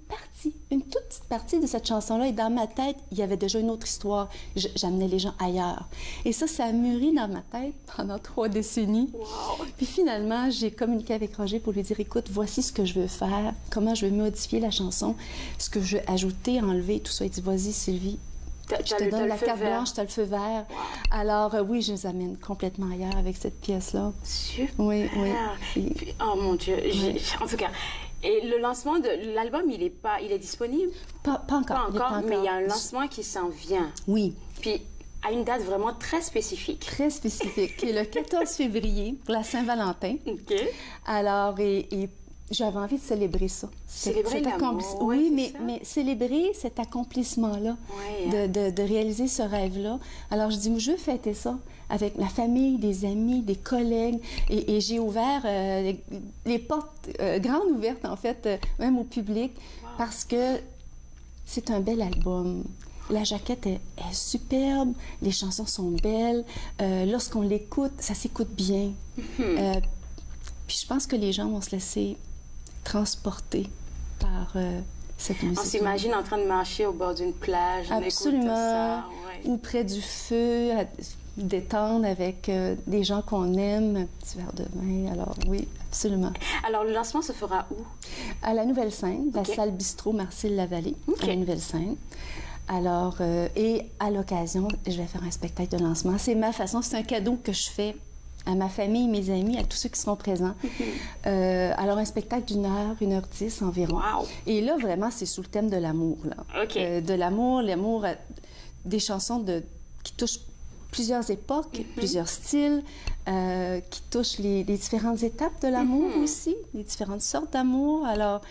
toute petite partie de cette chanson-là. Et dans ma tête, il y avait déjà une autre histoire. J'amenais les gens ailleurs. Et ça a mûri dans ma tête pendant 3 décennies. Wow. Puis finalement, j'ai communiqué avec Roger pour lui dire, écoute, voici ce que je veux faire, comment je veux modifier la chanson, ce que je veux ajouter, enlever, tout ça. Il dit, vas-y, Sylvie, Je te donne la carte blanche, tu as le feu vert. Wow. Alors, oui, je les amène complètement ailleurs avec cette pièce-là. Super. Oui, oui. Puis, oh mon Dieu. Oui. En tout cas, et le lancement de l'album, il est disponible? Pas encore. Pas encore, mais il y a un lancement qui s'en vient. Oui. Puis, à une date vraiment très spécifique. Très spécifique, qui est le 14 février pour la Saint-Valentin. OK. Alors, et j'avais envie de célébrer ça. Célébrer l'amour. Oui, mais célébrer cet accomplissement-là, de réaliser ce rêve-là. Alors, je dis, je veux fêter ça avec la famille, des amis, des collègues. Et j'ai ouvert les portes grandes ouvertes, en fait, même au public, parce que c'est un bel album. La jaquette est superbe, les chansons sont belles. Lorsqu'on l'écoute, ça s'écoute bien. Puis je pense que les gens vont se laisser transporter par cette musique. On s'imagine en train de marcher au bord d'une plage. Absolument. Ça, ou près du feu, à détendre avec des gens qu'on aime, un petit verre de vin. Alors oui, absolument. Alors le lancement se fera où? À la Nouvelle-Scène, la salle bistrot Marcille-Lavallée, à la Nouvelle-Scène. Alors, et à l'occasion, je vais faire un spectacle de lancement. C'est ma façon, c'est un cadeau que je fais à ma famille, mes amis, à tous ceux qui seront présents. Alors, un spectacle d'1 heure, 1h10 environ. Wow. Et là, vraiment, c'est sous le thème de l'amour. De l'amour, des chansons qui touchent plusieurs époques, plusieurs styles, qui touchent les différentes étapes de l'amour aussi, les différentes sortes d'amour. Alors,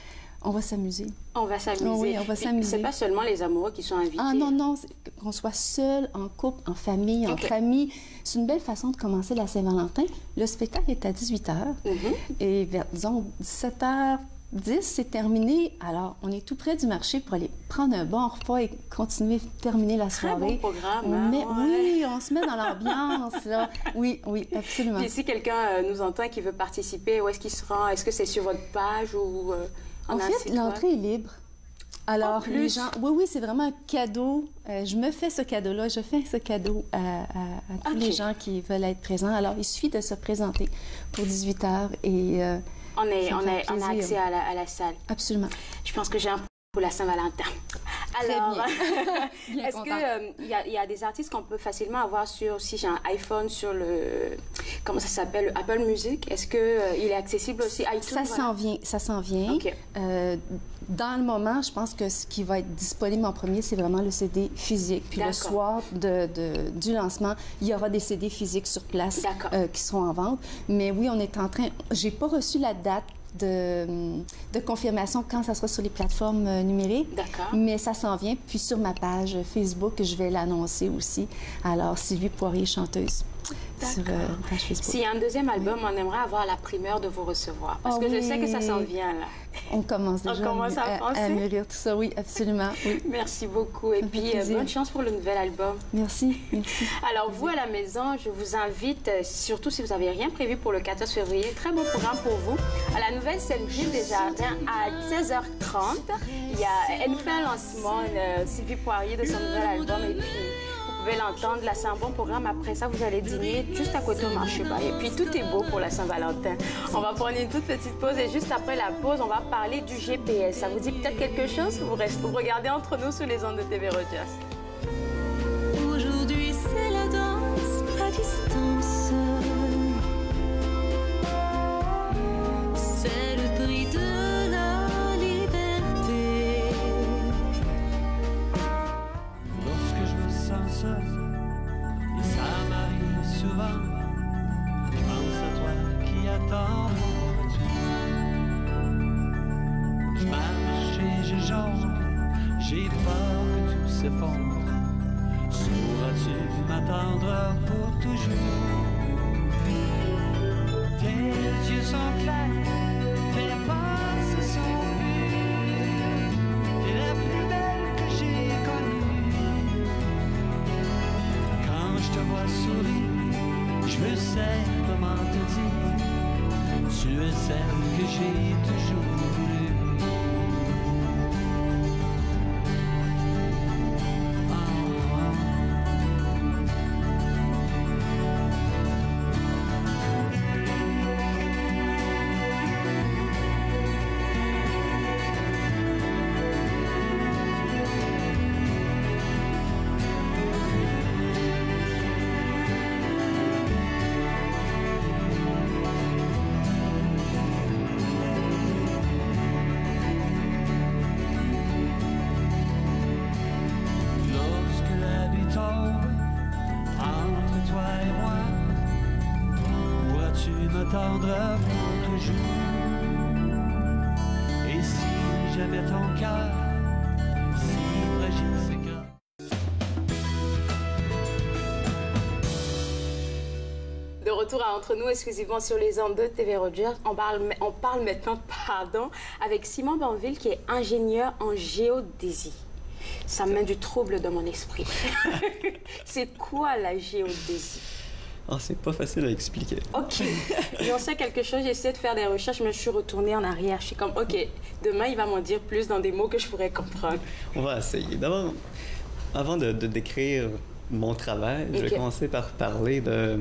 on va s'amuser. On va s'amuser. Oui, on va s'amuser. C'est pas seulement les amoureux qui sont invités. Ah non, qu'on soit seul, en couple, en famille, entre amis. C'est une belle façon de commencer la Saint-Valentin. Le spectacle est à 18h. Et vers, disons, 17h10, c'est terminé. Alors, on est tout près du marché pour aller prendre un bon repas et continuer, terminer la soirée. Très bon programme. Oui, on se met dans l'ambiance, là. Oui, absolument. Puis si quelqu'un nous entend qui veut participer, où est-ce qu'il se rend? Est-ce que c'est sur votre page ou... En fait, l'entrée est libre. Alors, les gens... Oui, c'est vraiment un cadeau. Je me fais ce cadeau-là. Je fais ce cadeau à tous les gens qui veulent être présents. Alors, il suffit de se présenter pour 18h et... on a accès à la salle. Absolument. Je pense que j'ai un pour la Saint-Valentin. Alors, est-ce qu'il y a des artistes qu'on peut facilement avoir sur, si j'ai un iPhone, sur le, comment ça s'appelle, Apple Music, est-ce qu'il est accessible aussi, iTunes? Ça s'en vient. Okay. Dans le moment, je pense que ce qui va être disponible en premier, c'est vraiment le CD physique. Puis le soir du lancement, il y aura des CD physiques sur place qui seront en vente. Mais oui, on est en train... J'ai pas reçu la date de confirmation quand ça sera sur les plateformes numériques. Mais ça s'en vient. Puis sur ma page Facebook, je vais l'annoncer aussi. Alors, Sylvie Poirier, chanteuse. Sur page Facebook. S'il y a un deuxième album, on aimerait avoir la primeur de vous recevoir. Parce que je sais que ça s'en vient, là. On commence déjà à mûrir tout ça. Oui, absolument. Oui. Merci beaucoup. Et puis, bonne chance pour le nouvel album. Merci. Alors, vous, à la maison, je vous invite, surtout si vous n'avez rien prévu pour le 14 février, très bon programme pour vous. À la nouvelle scène Gilles Desjardins, à 16h30, elle nous fait un lancement, Sylvie Poirier, de son nouvel album. Et puis, vous pouvez l'entendre. Là, c'est un bon programme. Après ça, vous allez dîner juste à côté au marché bas. Et puis, tout est beau pour la Saint-Valentin. On va prendre une toute petite pause et juste après la pause, on va parler du GPS. Ça vous dit peut-être quelque chose? Vous regardez entre nous sur les ondes de TV Rogers. Aujourd'hui, c'est la danse à distance. C'est le prix de la liberté. Lorsque je me sens seul, et ça m'arrive souvent, je pense à toi qui attends mon retour. Je marche et je jongle, j'ai peur que tout s'effondre. Sauras-tu m'attendre pour toujours? Tes yeux sont clairs, tes pensées sont pures. T'es la plus belle que j'ai connue. Quand je te vois sourire, je sais comment te dire. Tu es celle que j'ai toujours voulu. m'attendras pour toujours. Et si j'avais ton cœur, si fragile c'est cœur. De retour à Entre nous, exclusivement sur les ondes de TV Rogers, on parle maintenant avec Simon Banville, qui est ingénieur en géodésie. Ça met du trouble dans mon esprit. C'est quoi la géodésie? Oh, c'est pas facile à expliquer. OK. J'en sais quelque chose, j'ai essayé de faire des recherches, mais je suis retournée en arrière. Je suis comme, OK, demain, il va m'en dire plus dans des mots que je pourrais comprendre. On va essayer. D'abord, avant de décrire mon travail, je vais commencer par parler de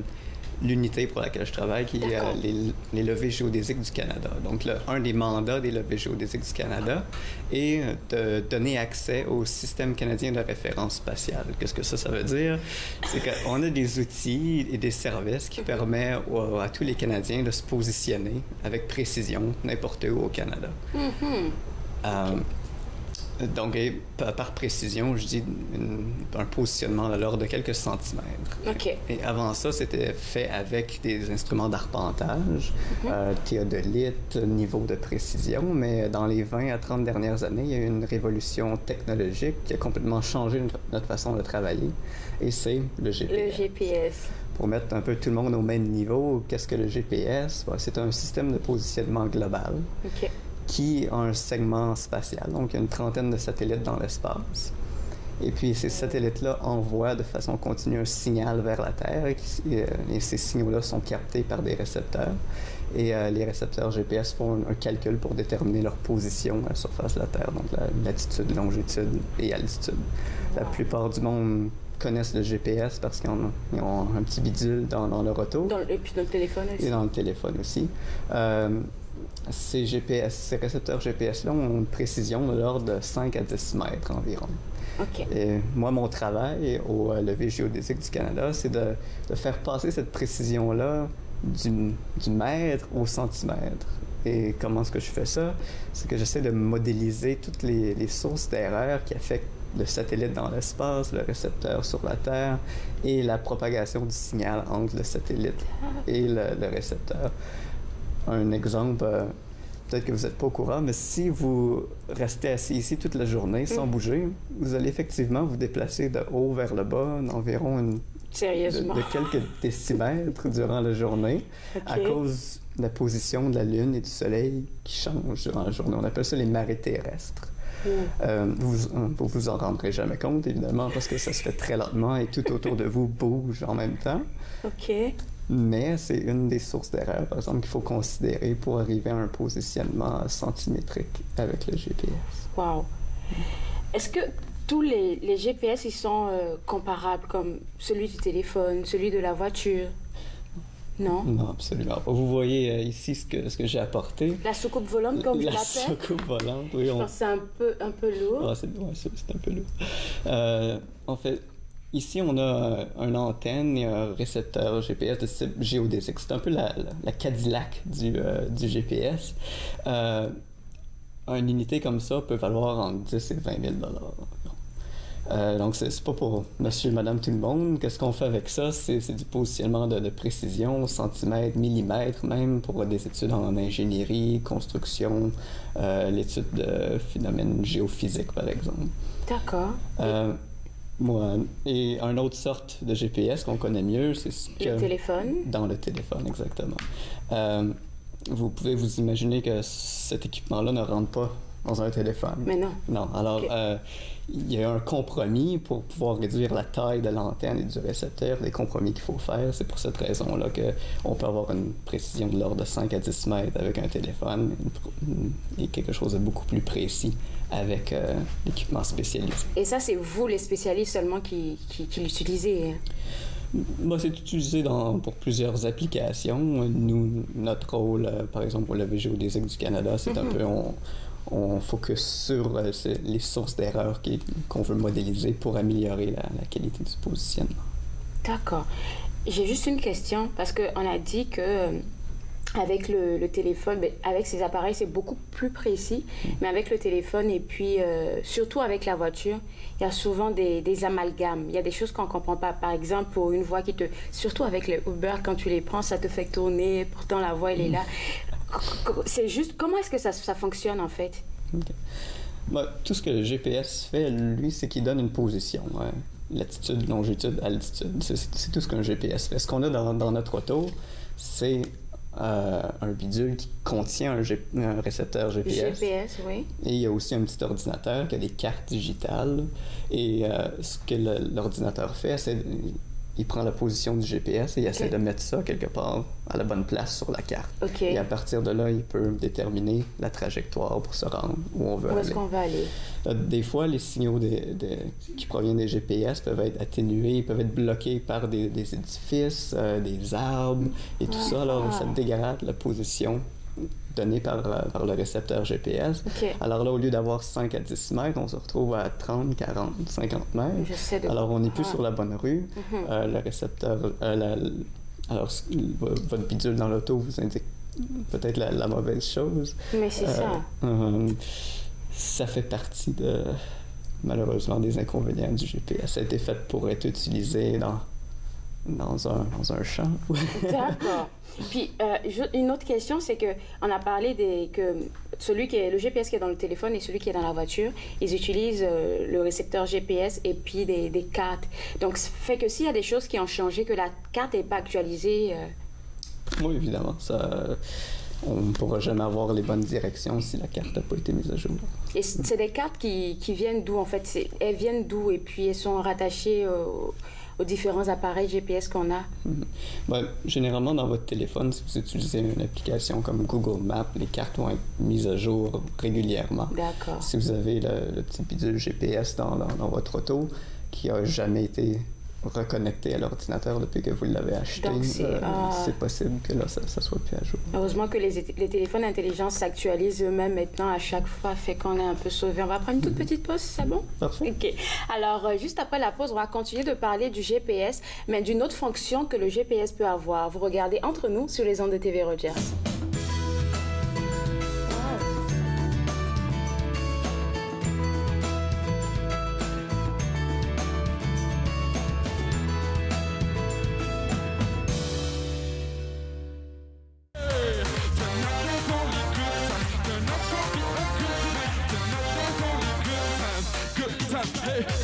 l'unité pour laquelle je travaille, qui est les levées géodésiques du Canada. Donc, un des mandats des levées géodésiques du Canada est de donner accès au système canadien de référence spatiale. Qu'est-ce que ça veut dire? C'est qu'on a des outils et des services qui permettent à tous les Canadiens de se positionner avec précision n'importe où au Canada. Donc, par précision, je dis un positionnement de l'ordre de quelques centimètres. OK. Et avant ça, c'était fait avec des instruments d'arpentage, théodolite, niveau de précision, mais dans les 20 à 30 dernières années, il y a eu une révolution technologique qui a complètement changé notre façon de travailler, et c'est le GPS. Le GPS. Pour mettre un peu tout le monde au même niveau, qu'est-ce que le GPS? C'est un système de positionnement global. OK. Qui a un segment spatial, donc il y a une trentaine de satellites dans l'espace. Et puis ces satellites-là envoient de façon continue un signal vers la Terre, et ces signaux-là sont captés par des récepteurs. Et les récepteurs GPS font un calcul pour déterminer leur position à la surface de la Terre, donc la latitude, longitude et altitude. La plupart du monde connaissent le GPS parce qu'ils ont un petit bidule dans leur auto. Et puis dans le téléphone aussi. Et dans le téléphone aussi. Ces récepteurs GPS-là ont une précision de l'ordre de 5 à 10 mètres environ. OK. Et moi, mon travail au Levé géodésique du Canada, c'est de faire passer cette précision-là du mètre au centimètre. Et comment est-ce que je fais ça? C'est que j'essaie de modéliser toutes les sources d'erreur qui affectent le satellite dans l'espace, le récepteur sur la Terre et la propagation du signal entre le satellite et le récepteur. Un exemple, peut-être que vous n'êtes pas au courant, mais si vous restez assis ici toute la journée sans bouger, vous allez effectivement vous déplacer de haut vers le bas d'environ de quelques décimètres durant la journée, à cause de la position de la Lune et du Soleil qui change durant la journée. On appelle ça les marées terrestres. Vous en rendrez jamais compte, évidemment, parce que ça se fait très lentement et tout autour de vous bouge en même temps. OK. Mais c'est une des sources d'erreur, par exemple, qu'il faut considérer pour arriver à un positionnement centimétrique avec le GPS. Wow! Est-ce que tous les GPS, ils sont comparables, comme celui du téléphone, celui de la voiture? Non? Non, absolument pas. Vous voyez ici ce que j'ai apporté. La soucoupe volante, comme vous l'appelez? La soucoupe volante, oui. Je pense que c'est un peu lourd. Ah, c'est un peu lourd. En fait, ici, on a une antenne et un récepteur GPS de type géodésique. C'est un peu la Cadillac du GPS. Une unité comme ça peut valoir entre 10 et 20 000 donc, c'est pas pour monsieur, madame, tout le monde. Qu'est-ce qu'on fait avec ça? C'est du positionnement de précision, centimètres, millimètres même, pour des études en ingénierie, construction, l'étude de phénomènes géophysiques, par exemple. D'accord. Et une autre sorte de GPS qu'on connaît mieux, c'est le téléphone. Dans le téléphone, exactement. Vous pouvez vous imaginer que cet équipement-là ne rentre pas dans un téléphone. Mais non. Non. Alors, il y a un compromis pour pouvoir réduire la taille de l'antenne et du récepteur, des compromis qu'il faut faire. C'est pour cette raison-là qu'on peut avoir une précision de l'ordre de 5 à 10 mètres avec un téléphone et quelque chose de beaucoup plus précis avec l'équipement spécialisé. Et ça, c'est vous, les spécialistes seulement, qui l'utilisez? C'est utilisé pour plusieurs applications. Nous, notre rôle, par exemple, au Levé géodésique du Canada, c'est un peu... On focus sur les sources d'erreurs qu'on veut modéliser pour améliorer la qualité du positionnement. D'accord. J'ai juste une question, parce qu'on a dit que avec le téléphone, avec ces appareils, c'est beaucoup plus précis, mais avec le téléphone et puis surtout avec la voiture, il y a souvent des amalgames. Il y a des choses qu'on ne comprend pas. Par exemple, pour une voix qui te... Surtout avec le Uber, quand tu les prends, ça te fait tourner, pourtant la voix, elle est là. C'est juste... Comment est-ce que ça fonctionne, en fait? Okay. Bah, tout ce que le GPS fait, lui, c'est qu'il donne une position. Ouais. Latitude, longitude, altitude. C'est tout ce qu'un GPS fait. Ce qu'on a dans notre auto, c'est... un bidule qui contient un récepteur GPS. GPS, oui. Et il y a aussi un petit ordinateur qui a des cartes digitales. Et ce que l'ordinateur fait, c'est il prend la position du GPS et il essaie de mettre ça quelque part à la bonne place sur la carte. Et à partir de là, il peut déterminer la trajectoire pour se rendre où on veut aller. Où est-ce qu'on va aller? Des fois, les signaux qui proviennent des GPS peuvent être atténués, ils peuvent être bloqués par des édifices, des arbres et tout ça. Alors, ça dégrade la position donnée par le récepteur GPS. Alors là, au lieu d'avoir 5 à 10 mètres, on se retrouve à 30, 40, 50 mètres. Alors, on n'est plus sur la bonne rue. Le récepteur... alors, votre bidule dans l'auto vous indique peut-être la mauvaise chose. Mais c'est ça. Ça fait partie malheureusement, des inconvénients du GPS. Ça a été fait pour être utilisé dans un champ. D'accord. Puis, une autre question, c'est qu'on a parlé que le GPS qui est dans le téléphone et celui qui est dans la voiture, ils utilisent le récepteur GPS et puis des cartes. Donc, ça fait que s'il y a des choses qui ont changé, que la carte n'est pas actualisée... Oui, évidemment. On ne pourra jamais avoir les bonnes directions si la carte n'a pas été mise à jour. Et c'est des cartes qui viennent d'où, en fait? Elles viennent d'où? Et puis, elles sont rattachées aux différents appareils GPS qu'on a? Généralement, dans votre téléphone, si vous utilisez une application comme Google Maps, les cartes vont être mises à jour régulièrement. D'accord. Si vous avez le petit bidule GPS dans votre auto qui n'a jamais été reconnecté à l'ordinateur depuis que vous l'avez acheté, c'est possible que là, ça soit plus à jour. Heureusement que les téléphones intelligents s'actualisent eux-mêmes maintenant à chaque fois, fait qu'on est un peu sauvé. On va prendre une toute petite pause, c'est bon? Parfait. OK. Alors, juste après la pause, on va continuer de parler du GPS, mais d'une autre fonction que le GPS peut avoir. Vous regardez Entre nous sur les ondes de TV Rogers.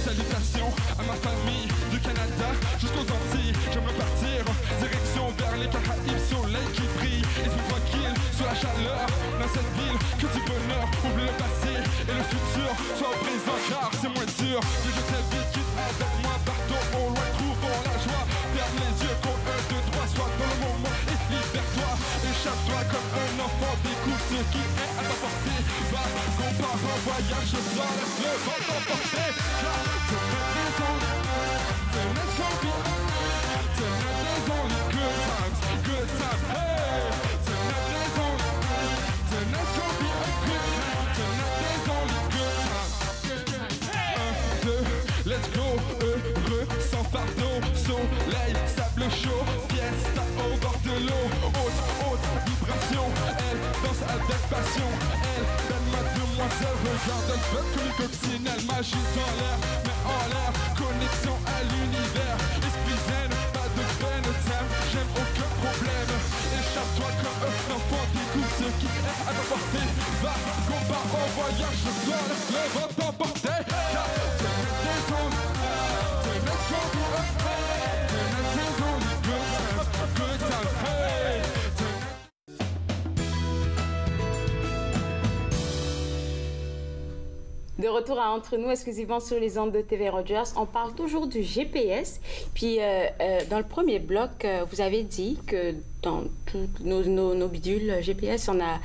Salutations à ma famille du Canada jusqu'aux Antilles. J'aimerais partir direction vers les Caraïbes, soleil qui brille, esprit tranquille sur la chaleur dans cette ville. Que du bonheur, oublie le passé et le futur, soit au présent car c'est moins dur. Que je t'invite, quitte avec moi, partons au loin, trouvons la joie. Ferme les yeux, compte 1, 2, 3, sois dans le moment et libère-toi. Échappe-toi comme un enfant, découvre ce qui est à ta portée. Va, compare en voyage, je sors, laisse le vent t'emporter. Let's go, heureux, sans fardeau, soleil, sable chaud, fiesta au bord de l'eau, haute vibration, elle danse avec passion, elle, belle mademoiselle, regarde un peu comme une coccinelle, magie dans l'air, mais en l'air, connexion à l'univers, esprit zen, pas de peine, t'aimes, j'aime aucun problème, échappe-toi comme un enfant, découvre ce qui est à ta portée, va, combat en voyage, ce soir, laisse le vent t'emporter, car de retour à Entre nous, exclusivement sur les ondes de TV Rogers. On parle toujours du GPS. Puis, dans le premier bloc, vous avez dit que dans tous nos bidules GPS, on a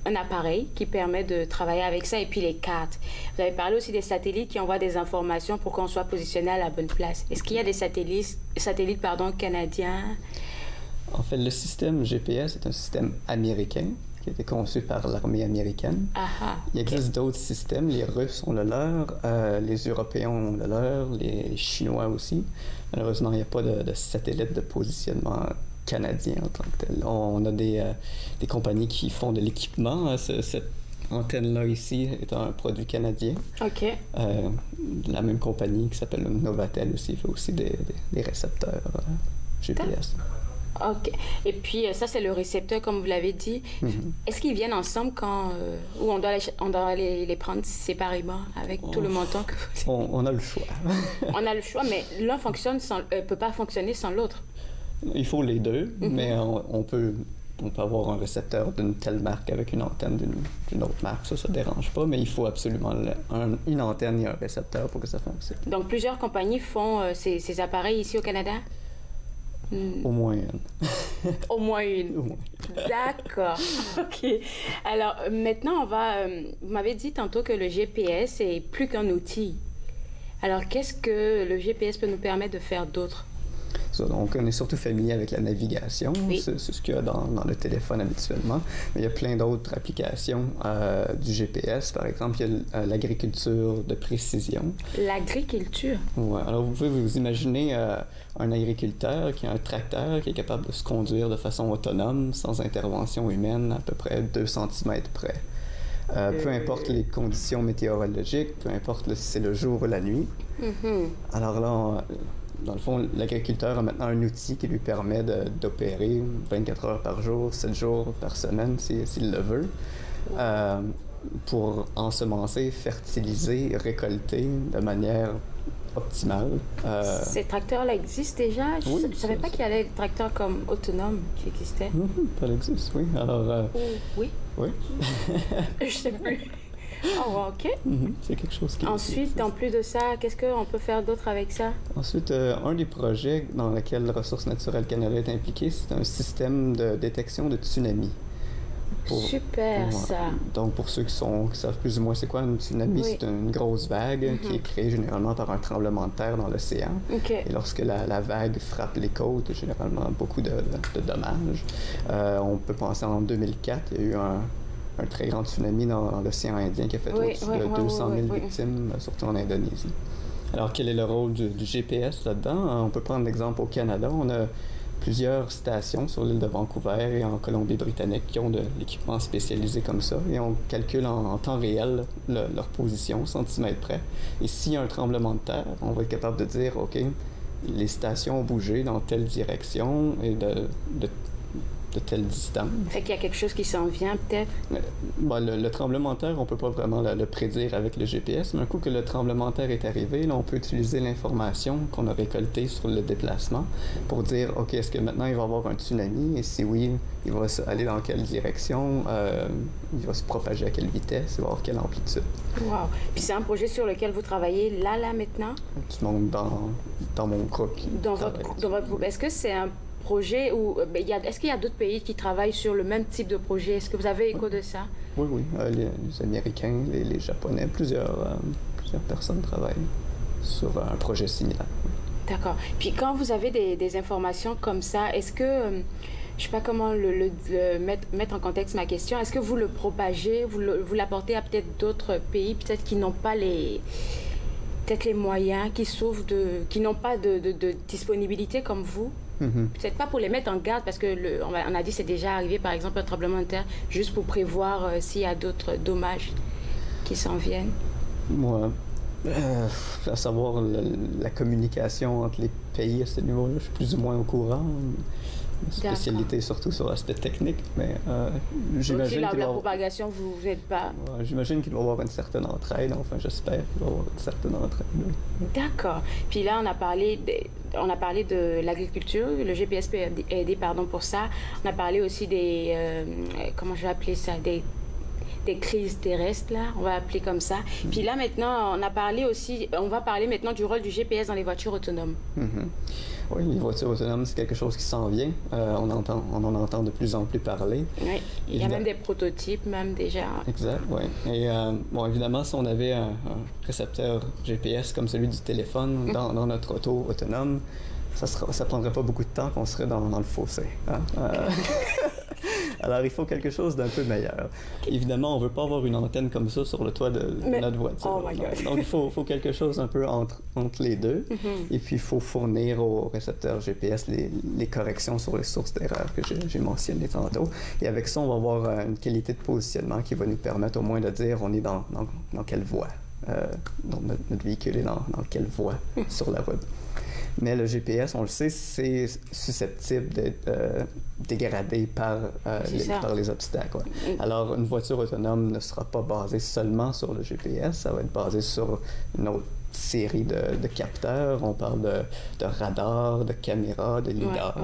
un appareil qui permet de travailler avec ça et puis les cartes. Vous avez parlé aussi des satellites qui envoient des informations pour qu'on soit positionné à la bonne place. Est-ce qu'il y a des satellites canadiens? En fait, le système GPS est un système américain qui a été conçu par l'armée américaine. Il existe d'autres systèmes. Les Russes ont le leur, les Européens ont le leur, les Chinois aussi. Malheureusement, il n'y a pas de satellite de positionnement canadien en tant que tel. On a des compagnies qui font de l'équipement. Cette antenne-là ici est un produit canadien. OK. La même compagnie qui s'appelle Novatel aussi fait aussi des récepteurs GPS. OK. Et puis, ça, c'est le récepteur, comme vous l'avez dit. Est-ce qu'ils viennent ensemble quand... ou on doit les prendre séparément avec tout le montant que vous... On a le choix. On a le choix, mais l'un peut pas fonctionner sans l'autre. Il faut les deux, mais on peut avoir un récepteur d'une telle marque avec une antenne d'une autre marque. Ça ne dérange pas, mais il faut absolument une antenne et un récepteur pour que ça fonctionne. Donc, plusieurs compagnies font ces appareils ici au Canada? Au moins une. Au moins une. Au moins. D'accord. OK. Alors, maintenant, vous m'avez dit tantôt que le GPS est plus qu'un outil. Alors, qu'est-ce que le GPS peut nous permettre de faire d'autre? Donc, on est surtout familier avec la navigation. Oui. C'est ce qu'il y a dans le téléphone habituellement. Mais il y a plein d'autres applications du GPS. Par exemple, il y a l'agriculture de précision. L'agriculture? Oui. Alors, vous pouvez vous imaginer un agriculteur qui a un tracteur qui est capable de se conduire de façon autonome, sans intervention humaine, à peu près 2 cm près. Peu importe les conditions météorologiques, peu importe si c'est le jour ou la nuit. Alors là, dans le fond, l'agriculteur a maintenant un outil qui lui permet d'opérer 24 heures par jour, 7 jours par semaine, s'il le veut, pour ensemencer, fertiliser, récolter de manière optimale. Ces tracteurs-là existent déjà? Je ne savais pas qu'il y avait des tracteurs comme autonomes qui existaient. Ça existe, oui. Alors, oui? Oui. Je ne sais plus. Oh, OK. C'est quelque chose qui... Ensuite, en plus de ça, qu'est-ce qu'on peut faire d'autre avec ça? Ensuite, un des projets dans lequel Ressources naturelles Canada est impliqué, c'est un système de détection de tsunami. Super, ça. Donc, pour ceux qui savent plus ou moins c'est quoi un tsunami, c'est une grosse vague qui est créée généralement par un tremblement de terre dans l'océan. Et lorsque la vague frappe les côtes, généralement beaucoup de dommages. On peut penser en 2004, il y a eu un très grand tsunami dans l'océan Indien qui a fait au-dessus de 200 000 victimes, surtout en Indonésie. Alors, quel est le rôle du GPS là-dedans? On peut prendre l'exemple au Canada. On a plusieurs stations sur l'île de Vancouver et en Colombie-Britannique qui ont de l'équipement spécialisé comme ça. Et on calcule en temps réel leur position, centimètres près. Et s'il y a un tremblement de terre, on va être capable de dire, OK, les stations ont bougé dans telle direction et de telle distance. Fait qu'il y a quelque chose qui s'en vient, peut-être? Le tremblement de terre, on ne peut pas vraiment le prédire avec le GPS, mais un coup que le tremblement de terre est arrivé, là, on peut utiliser l'information qu'on a récoltée sur le déplacement pour dire, OK, est-ce que maintenant il va y avoir un tsunami? Et si oui, il va aller dans quelle direction? Il va se propager à quelle vitesse? Il va avoir quelle amplitude? Wow! Puis c'est un projet sur lequel vous travaillez là, maintenant? Tout le monde dans mon groupe. Dans votre groupe. Est-ce que c'est un projet ou est-ce qu'il y a d'autres pays qui travaillent sur le même type de projet? Est-ce que vous avez écho de ça? Oui. Les Américains, les Japonais, plusieurs personnes travaillent sur un projet similaire. D'accord. Puis quand vous avez des informations comme ça, est-ce que, je ne sais pas comment mettre en contexte ma question, est-ce que vous le propagez, vous l'apportez à peut-être d'autres pays, peut-être qui n'ont pas les moyens, qui n'ont pas de disponibilité comme vous? Peut-être pas pour les mettre en garde, parce que on a dit c'est déjà arrivé, par exemple, un tremblement de terre, juste pour prévoir s'il y a d'autres dommages qui s'en viennent. Moi, à savoir la communication entre les pays à ce niveau-là, je suis plus ou moins au courant. Spécialité surtout sur l'aspect technique, mais j'imagine la propagation, vous n'êtes pas... J'imagine qu'il doit y avoir une certaine entraide, enfin j'espère qu'il doit y avoir une certaine entraide. D'accord. Puis là, on a parlé de l'agriculture, le GPS peut aider pour ça. On a parlé aussi des... comment je vais appeler ça? Des crises terrestres, là, on va appeler comme ça. Puis là, maintenant, on va parler maintenant du rôle du GPS dans les voitures autonomes. Oui, les voitures autonomes, c'est quelque chose qui s'en vient. On en entend de plus en plus parler. Oui, il y a même des prototypes, même déjà. Exact, oui. Et évidemment, si on avait un récepteur GPS comme celui du téléphone dans notre auto autonome, ça prendrait pas beaucoup de temps qu'on serait dans le fossé. Hein? Alors, il faut quelque chose d'un peu meilleur. Évidemment, on ne veut pas avoir une antenne comme ça sur le toit de notre voiture. Oh my God. Donc, il faut quelque chose un peu entre les deux. Et puis, il faut fournir au récepteur GPS les corrections sur les sources d'erreur que j'ai mentionnées tantôt. Et avec ça, on va avoir une qualité de positionnement qui va nous permettre au moins de dire on est dans quelle voie. Donc, notre véhicule est dans quelle voie sur la route. Mais le GPS, on le sait, c'est susceptible d'être dégradé par les obstacles. Ouais. Alors, une voiture autonome ne sera pas basée seulement sur le GPS, ça va être basé sur une autre série de capteurs. On parle de radars, de caméras, de lidar.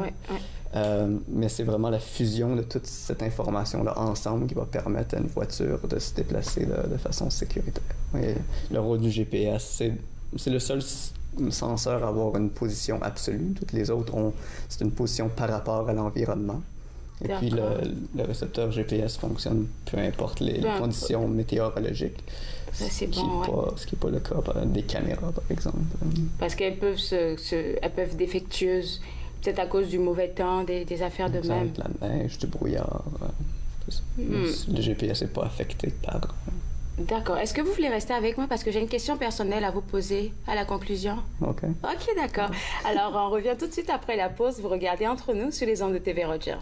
Mais c'est vraiment la fusion de toute cette information-là ensemble qui va permettre à une voiture de se déplacer de façon sécuritaire. Et le rôle du GPS, c'est le seul senseur à avoir une position absolue. Toutes les autres c'est une position par rapport à l'environnement. Et puis le récepteur GPS fonctionne peu importe les conditions météorologiques. Ça, c'est bon, ce qui n'est pas le cas des caméras, par exemple. Parce qu'elles peuvent elles peuvent être défectueuses, peut-être à cause du mauvais temps, des affaires de même. La neige, du brouillard. Le GPS n'est pas affecté par... D'accord. Est-ce que vous voulez rester avec moi parce que j'ai une question personnelle à vous poser à la conclusion? OK. OK, d'accord. Alors, on revient tout de suite après la pause. Vous regardez Entre nous sur les ondes de TV Rogers.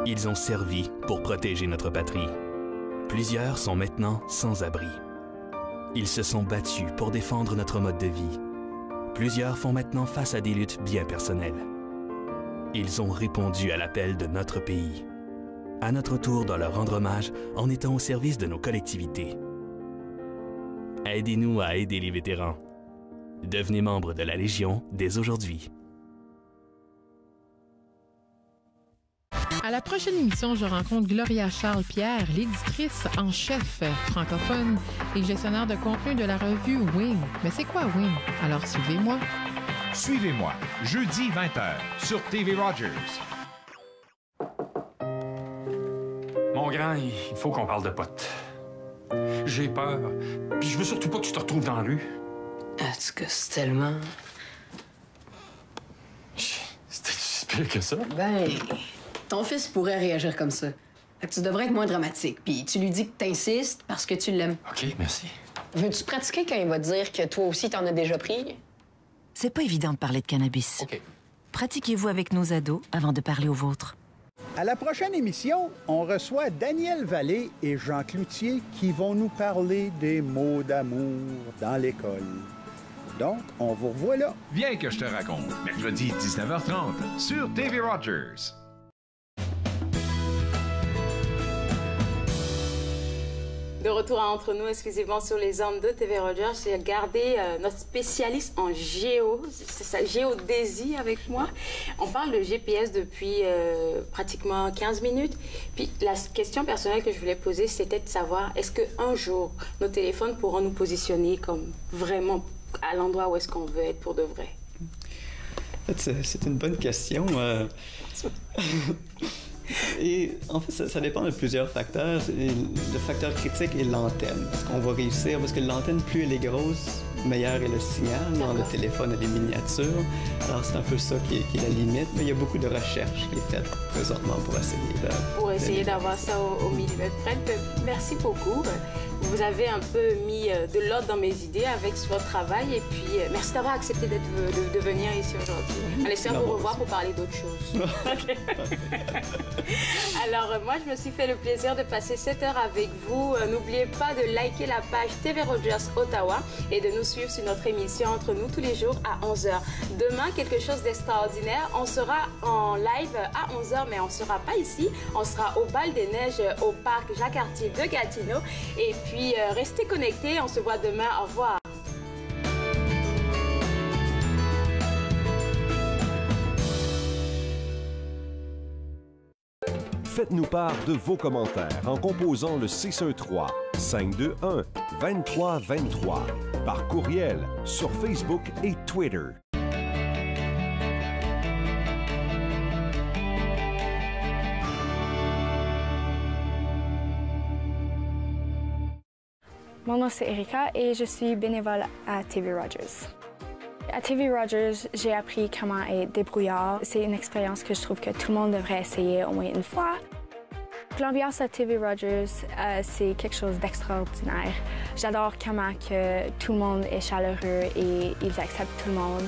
Ils ont servi pour protéger notre patrie. Plusieurs sont maintenant sans abri. Ils se sont battus pour défendre notre mode de vie. Plusieurs font maintenant face à des luttes bien personnelles. Ils ont répondu à l'appel de notre pays. À notre tour de leur rendre hommage en étant au service de nos collectivités. Aidez-nous à aider les vétérans. Devenez membre de la Légion dès aujourd'hui. À la prochaine émission, je rencontre Gloria Charles-Pierre, l'éditrice en chef francophone et gestionnaire de contenu de la revue Wing. Mais c'est quoi Wing? Alors suivez-moi. Suivez-moi, jeudi 20h, sur TV Rogers. Mon grand, il faut qu'on parle de potes. J'ai peur, puis je veux surtout pas que tu te retrouves dans la rue. Est-ce que c'est tellement... C'était si pire que ça? Ben... Ton fils pourrait réagir comme ça. Fait que tu devrais être moins dramatique. Puis tu lui dis que t'insistes parce que tu l'aimes. OK, merci. Veux-tu pratiquer quand il va te dire que toi aussi t'en as déjà pris? C'est pas évident de parler de cannabis. OK. Pratiquez-vous avec nos ados avant de parler aux vôtres. À la prochaine émission, on reçoit Daniel Vallée et Jean Cloutier qui vont nous parler des mots d'amour dans l'école. Donc, on vous revoit là. Viens que je te raconte. Mercredi 19h30 sur TV Rogers. De retour à Entre nous, exclusivement sur les ondes de TV Rogers, j'ai gardé notre spécialiste en géodésie avec moi. On parle de GPS depuis pratiquement 15 minutes. Puis la question personnelle que je voulais poser, c'était de savoir, est-ce qu'un jour, nos téléphones pourront nous positionner comme vraiment à l'endroit où est-ce qu'on veut être pour de vrai? En fait, c'est une bonne question. Et en fait, ça dépend de plusieurs facteurs. Le facteur critique est l'antenne. Est-ce qu'on va réussir? Parce que l'antenne, plus elle est grosse, meilleur est le signal. Dans le téléphone, elle est miniature. Alors, c'est un peu ça qui est la limite. Mais il y a beaucoup de recherches qui est faite présentement pour essayer d'avoir ça au millimètre près. Merci beaucoup. Vous avez un peu mis de l'ordre dans mes idées avec votre travail. Et puis, merci d'avoir accepté de venir ici aujourd'hui. Allez, on vous revoir pour parler d'autres choses. OK. Alors, moi, je me suis fait le plaisir de passer 7 heures avec vous. N'oubliez pas de liker la page TV Rogers Ottawa et de nous suivre sur notre émission Entre nous tous les jours à 11h. Demain, quelque chose d'extraordinaire. On sera en live à 11h, mais on ne sera pas ici. On sera au Bal des Neiges au parc Jacques-Cartier de Gatineau. Et puis, restez connectés. On se voit demain. Au revoir. Faites-nous part de vos commentaires en composant le 613-521-2323 par courriel sur Facebook et Twitter. Mon nom c'est Erika et je suis bénévole à TV Rogers. À TV Rogers, j'ai appris comment être débrouillard. C'est une expérience que je trouve que tout le monde devrait essayer au moins une fois. L'ambiance à TV Rogers, c'est quelque chose d'extraordinaire. J'adore comment que tout le monde est chaleureux et ils acceptent tout le monde.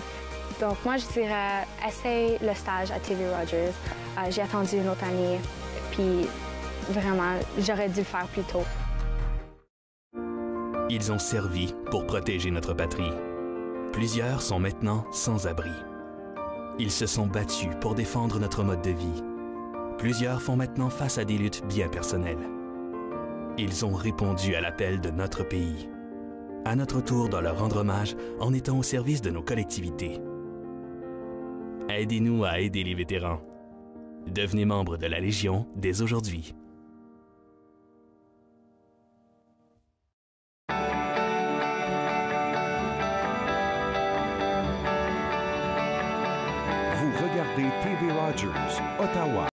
Donc moi, je dirais, essaye le stage à TV Rogers. J'ai attendu une autre année, puis vraiment, j'aurais dû le faire plus tôt. Ils ont servi pour protéger notre patrie. Plusieurs sont maintenant sans abri. Ils se sont battus pour défendre notre mode de vie. Plusieurs font maintenant face à des luttes bien personnelles. Ils ont répondu à l'appel de notre pays. À notre tour de leur rendre hommage en étant au service de nos collectivités. Aidez-nous à aider les vétérans. Devenez membre de la Légion dès aujourd'hui. Vous regardez TV Rogers, Ottawa.